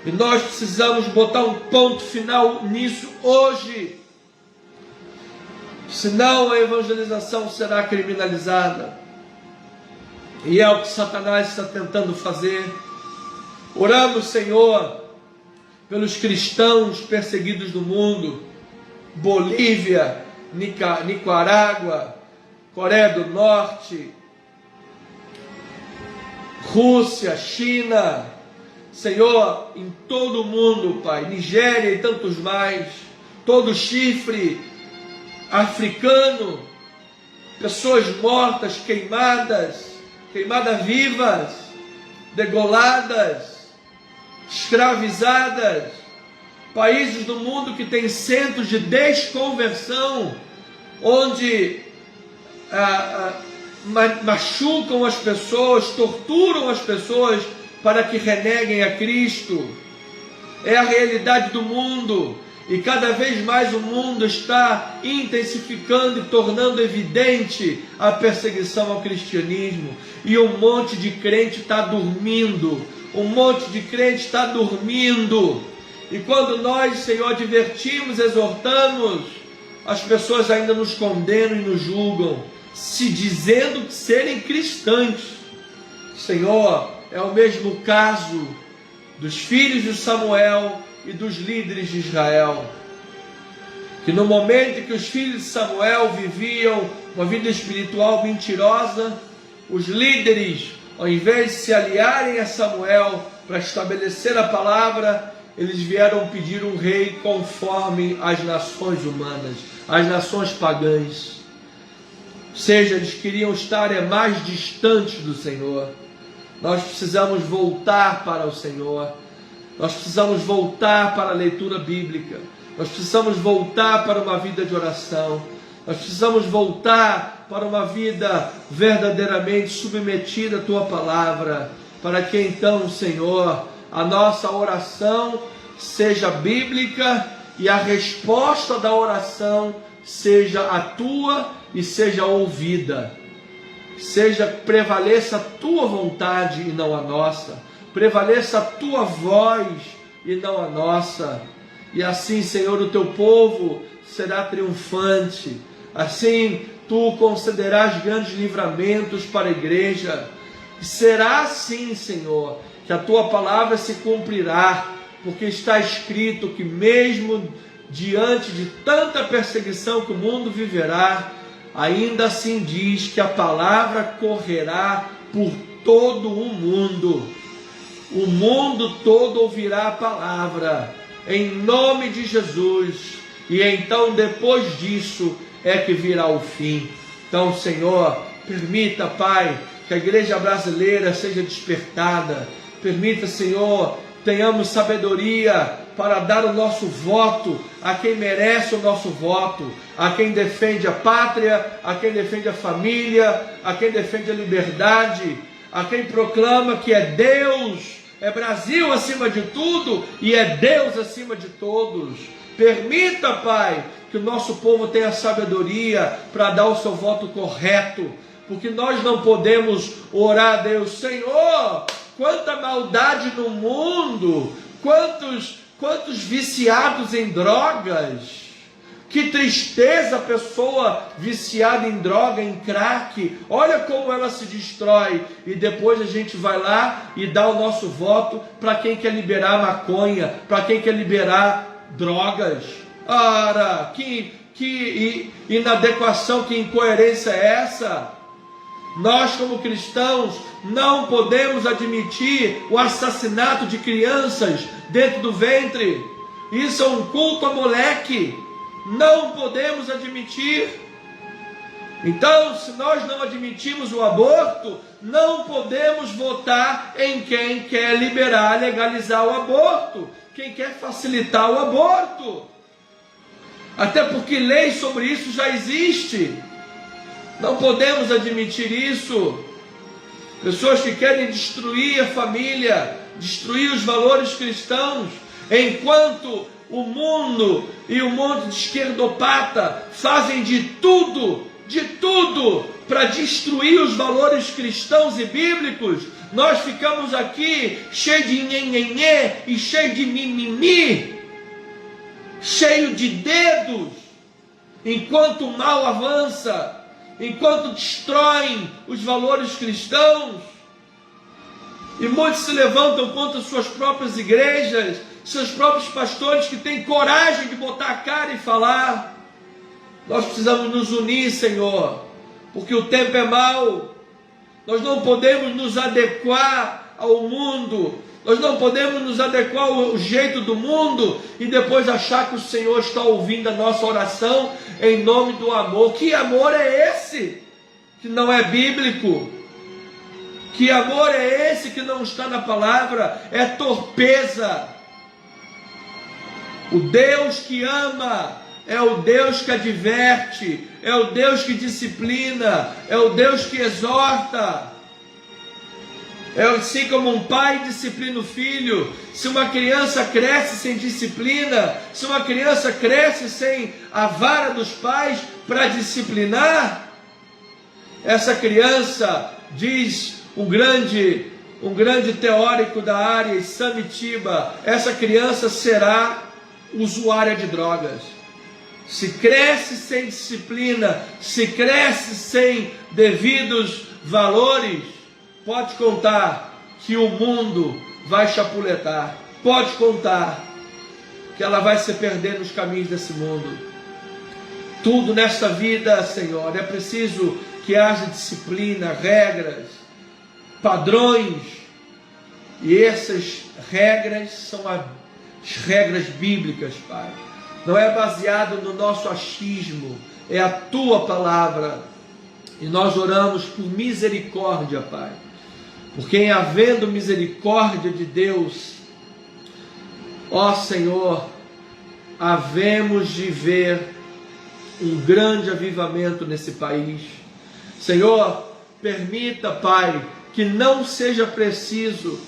E nós precisamos botar um ponto final nisso hoje, senão a evangelização será criminalizada. E é o que Satanás está tentando fazer. Oramos, Senhor, pelos cristãos perseguidos do mundo, Bolívia, Nicarágua, Coreia do Norte, Rússia, China, Senhor, em todo o mundo, Pai, Nigéria e tantos mais, todo o Chifre africano, pessoas mortas, queimadas vivas, degoladas, escravizadas, países do mundo que têm centros de desconversão, onde machucam as pessoas, torturam as pessoas para que reneguem a Cristo. É a realidade do mundo, e cada vez mais o mundo está intensificando e tornando evidente a perseguição ao cristianismo, e um monte de crente está dormindo, e quando nós, Senhor, advertimos, exortamos, as pessoas ainda nos condenam e nos julgam, se dizendo serem cristãs. Senhor, é o mesmo caso dos filhos de Samuel e dos líderes de Israel, que no momento em que os filhos de Samuel viviam uma vida espiritual mentirosa, os líderes, ao invés de se aliarem a Samuel para estabelecer a palavra, eles vieram pedir um rei conforme as nações humanas, as nações pagãs. Ou seja, eles queriam estar mais distantes do Senhor. Nós precisamos voltar para o Senhor. Nós precisamos voltar para a leitura bíblica. Nós precisamos voltar para uma vida de oração. Nós precisamos voltar para uma vida verdadeiramente submetida à Tua palavra, para que então, Senhor, a nossa oração seja bíblica e a resposta da oração seja a Tua e seja ouvida. Prevaleça a Tua vontade e não a nossa. Prevaleça a Tua voz e não a nossa. E assim, Senhor, o Teu povo será triunfante. Assim, Tu concederás grandes livramentos para a igreja. E será assim, Senhor, que a Tua palavra se cumprirá, porque está escrito que mesmo diante de tanta perseguição que o mundo viverá, ainda assim diz que a palavra correrá por todo o mundo todo ouvirá a palavra, em nome de Jesus, e então depois disso é que virá o fim. Então, Senhor, permita, Pai, que a igreja brasileira seja despertada. Permita, Senhor, tenhamos sabedoria para dar o nosso voto a quem merece o nosso voto, a quem defende a pátria, a quem defende a família, a quem defende a liberdade, a quem proclama que é Deus, é Brasil acima de tudo e é Deus acima de todos. Permita, Pai, que o nosso povo tenha sabedoria para dar o seu voto correto, porque nós não podemos orar a Deus: Senhor, quanta maldade no mundo, quantos viciados em drogas, que tristeza a pessoa viciada em droga, em crack, olha como ela se destrói, e depois a gente vai lá e dá o nosso voto para quem quer liberar maconha, para quem quer liberar drogas. Ora, que inadequação, que incoerência é essa? Nós, como cristãos, não podemos admitir o assassinato de crianças dentro do ventre. Isso é um culto a Moleque. Não podemos admitir. Então, se nós não admitimos o aborto, não podemos votar em quem quer liberar, legalizar o aborto, quem quer facilitar o aborto. Até porque lei sobre isso já existe. Não podemos admitir isso. Pessoas que querem destruir a família, destruir os valores cristãos, enquanto o mundo e o mundo de esquerdopata fazem de tudo para destruir os valores cristãos e bíblicos, nós ficamos aqui cheio de nhenhenhê e cheio de mimimi, cheio de dedos, enquanto o mal avança, enquanto destroem os valores cristãos, e muitos se levantam contra suas próprias igrejas, seus próprios pastores que têm coragem de botar a cara e falar. Nós precisamos nos unir, Senhor, porque o tempo é mau. Nós não podemos nos adequar ao mundo, nós não podemos nos adequar ao jeito do mundo e depois achar que o Senhor está ouvindo a nossa oração em nome do amor. Que amor é esse que não é bíblico? Que amor é esse que não está na palavra? É torpeza. O Deus que ama é o Deus que adverte, é o Deus que disciplina, é o Deus que exorta. É assim como um pai disciplina o filho. Se uma criança cresce sem disciplina, se uma criança cresce sem a vara dos pais para disciplinar, essa criança, diz um grande teórico da área, Samitiba, essa criança será usuária de drogas. Se cresce sem disciplina, se cresce sem devidos valores, pode contar que o mundo vai chapuletar. Pode contar que ela vai se perder nos caminhos desse mundo. Tudo nesta vida, Senhor, é preciso que haja disciplina, regras, padrões. E essas regras são as regras bíblicas, Pai. Não é baseado no nosso achismo, é a Tua palavra. E nós oramos por misericórdia, Pai. Porque em havendo misericórdia de Deus, ó Senhor, havemos de ver um grande avivamento nesse país. Senhor, permita, Pai, que não seja preciso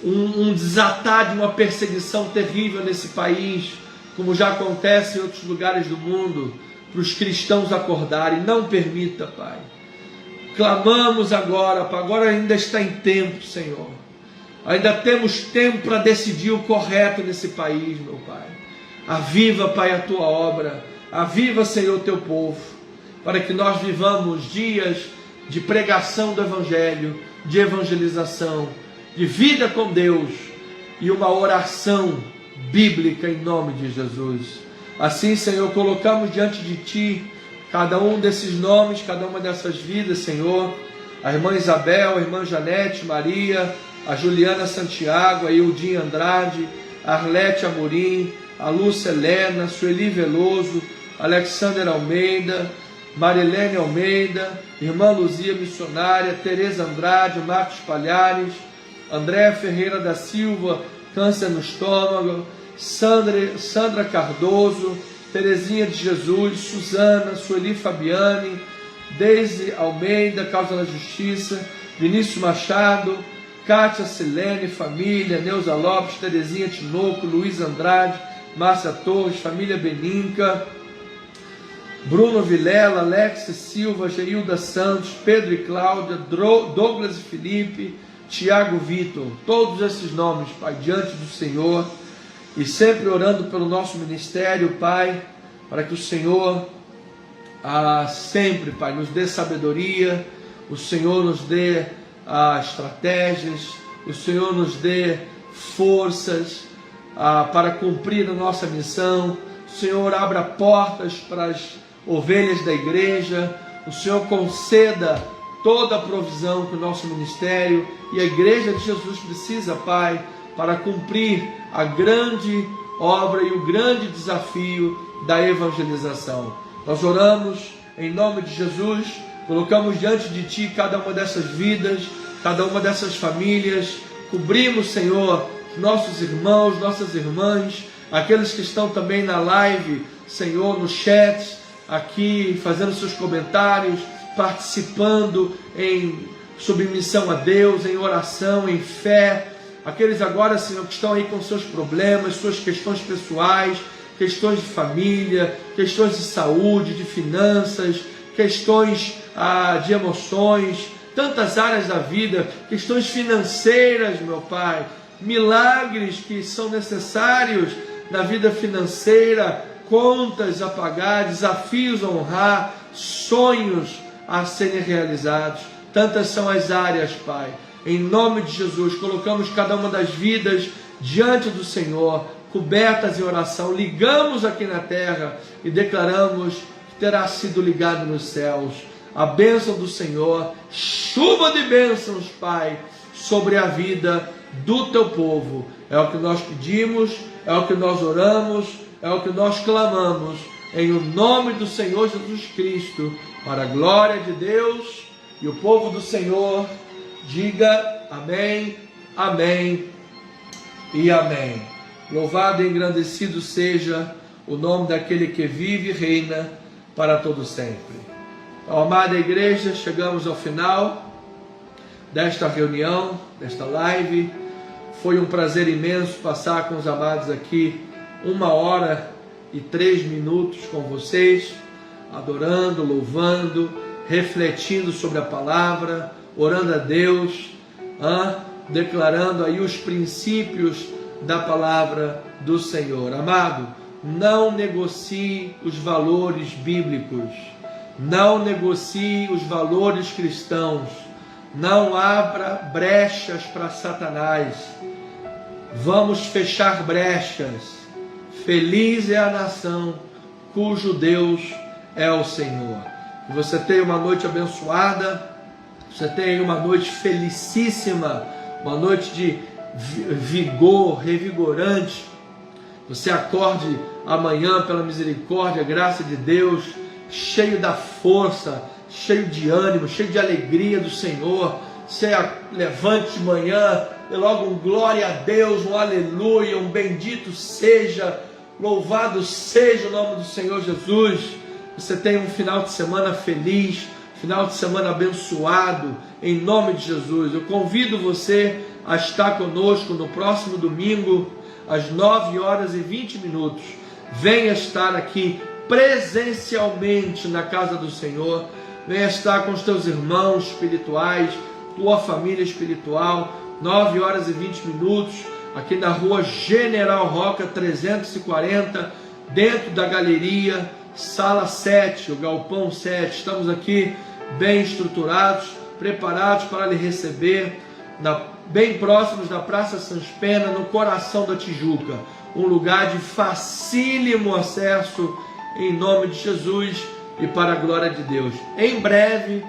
um desatar de uma perseguição terrível nesse país, como já acontece em outros lugares do mundo, para os cristãos acordarem. Não permita, Pai. Clamamos agora, Pai. Agora ainda está em tempo, Senhor. Ainda temos tempo para decidir o correto nesse país, meu Pai. Aviva, Pai, a Tua obra. Aviva, Senhor, o Teu povo, para que nós vivamos dias de pregação do Evangelho, de evangelização, de vida com Deus e uma oração bíblica em nome de Jesus. Assim, Senhor, colocamos diante de Ti cada um desses nomes, cada uma dessas vidas, Senhor. A irmã Isabel, a irmã Janete Maria, a Juliana Santiago, a Ildinha Andrade, a Arlete Amorim, a Lúcia Helena, Sueli Veloso, Alexander Almeida, Marilene Almeida, irmã Luzia Missionária, Tereza Andrade, Marcos Palhares, André Ferreira da Silva, câncer no estômago, Sandra Cardoso, Terezinha de Jesus, Suzana, Sueli Fabiane, Deise Almeida, Causa da Justiça, Vinícius Machado, Kátia Silene, família, Neuza Lopes, Terezinha Tinoco, Luiz Andrade, Márcia Torres, família Beninca, Bruno Vilela, Alex Silva, Geilda Santos, Pedro e Cláudia, Douglas e Felipe, Tiago Vitor, todos esses nomes, Pai, diante do Senhor, e sempre orando pelo nosso ministério, Pai, para que o Senhor sempre, Pai, nos dê sabedoria, o Senhor nos dê estratégias, o Senhor nos dê forças para cumprir a nossa missão, o Senhor abra portas para as ovelhas da igreja, o Senhor conceda toda a provisão que o nosso ministério e a igreja de Jesus precisa, Pai, para cumprir a grande obra e o grande desafio da evangelização. Nós oramos em nome de Jesus, colocamos diante de Ti cada uma dessas vidas, cada uma dessas famílias, cobrimos, Senhor, nossos irmãos, nossas irmãs, aqueles que estão também na live, Senhor, no chat, aqui fazendo seus comentários, participando em submissão a Deus, em oração, em fé, aqueles agora, Senhor, que estão aí com seus problemas, suas questões pessoais, questões de família, questões de saúde, de finanças, questões de emoções, tantas áreas da vida, questões financeiras, meu Pai, milagres que são necessários na vida financeira, contas a pagar, desafios a honrar, sonhos a serem realizados. Tantas são as áreas, Pai. Em nome de Jesus, colocamos cada uma das vidas diante do Senhor, cobertas em oração, ligamos aqui na terra e declaramos que terá sido ligado nos céus. A bênção do Senhor, chuva de bênçãos, Pai, sobre a vida do Teu povo. É o que nós pedimos, é o que nós oramos, é o que nós clamamos, em o nome do Senhor Jesus Cristo, para a glória de Deus, e o povo do Senhor diga amém, amém e amém. Louvado e engrandecido seja o nome daquele que vive e reina para todo sempre. Então, amada igreja, chegamos ao final desta reunião, desta live. Foi um prazer imenso passar com os amados aqui 1h03 com vocês, adorando, louvando, refletindo sobre a palavra, orando a Deus, declarando aí os princípios da palavra do Senhor. Amado, não negocie os valores bíblicos, não negocie os valores cristãos, não abra brechas para Satanás. Vamos fechar brechas. Feliz é a nação cujo Deus é o Senhor. Que você tenha uma noite abençoada, você tenha uma noite felicíssima, uma noite de vigor, revigorante. Você acorde amanhã pela misericórdia, graça de Deus, cheio da força, cheio de ânimo, cheio de alegria do Senhor. Você levante de manhã e logo um glória a Deus, um aleluia, um bendito seja, louvado seja o nome do Senhor Jesus. Você tenha um final de semana feliz, final de semana abençoado, em nome de Jesus. Eu convido você a estar conosco no próximo domingo, às 9h20. Venha estar aqui presencialmente na casa do Senhor. Venha estar com os teus irmãos espirituais, tua família espiritual. 9h20, aqui na rua General Roca 340, dentro da galeria, sala 7, o galpão 7. Estamos aqui bem estruturados, preparados para lhe receber, bem próximos da Praça Sans Pena, no coração da Tijuca. Um lugar de facílimo acesso, em nome de Jesus e para a glória de Deus. Em breve,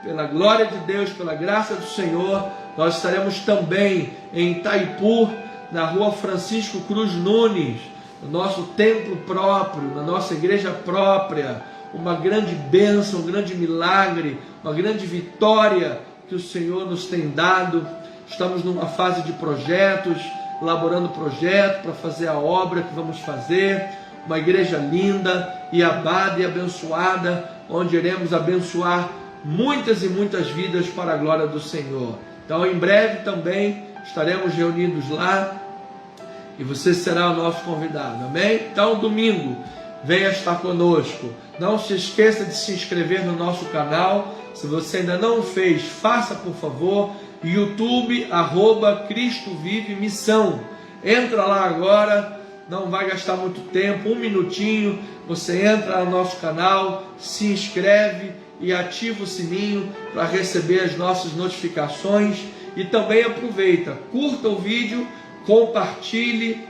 pela glória de Deus, pela graça do Senhor, nós estaremos também em Itaipu, na rua Francisco Cruz Nunes, no nosso templo próprio, na nossa igreja própria, uma grande bênção, um grande milagre, uma grande vitória que o Senhor nos tem dado. Estamos numa fase de projetos, elaborando projeto para fazer a obra que vamos fazer, uma igreja linda e abada e abençoada, onde iremos abençoar muitas e muitas vidas para a glória do Senhor. Então, em breve também estaremos reunidos lá e você será o nosso convidado, amém? Então, domingo, venha estar conosco. Não se esqueça de se inscrever no nosso canal. Se você ainda não fez, faça por favor. YouTube, @Cristo Vive Missão. Entra lá agora, não vai gastar muito tempo, 1 minutinho, você entra no nosso canal, se inscreve e ativa o sininho para receber as nossas notificações. E também aproveita, curta o vídeo, compartilhe,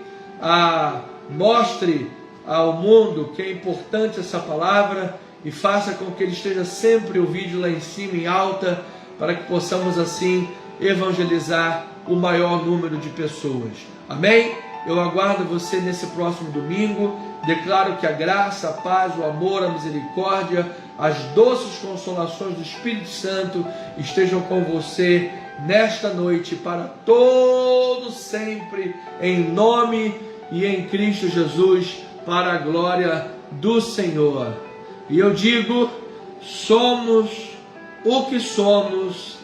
mostre ao mundo que é importante essa palavra e faça com que ele esteja sempre o vídeo lá em cima, em alta, para que possamos assim evangelizar o maior número de pessoas. Amém? Eu aguardo você nesse próximo domingo. Declaro que a graça, a paz, o amor, a misericórdia, as doces consolações do Espírito Santo estejam com você nesta noite para todo sempre, em nome e em Cristo Jesus, para a glória do Senhor. E eu digo, somos o que somos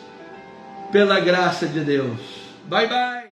pela graça de Deus. Bye, bye.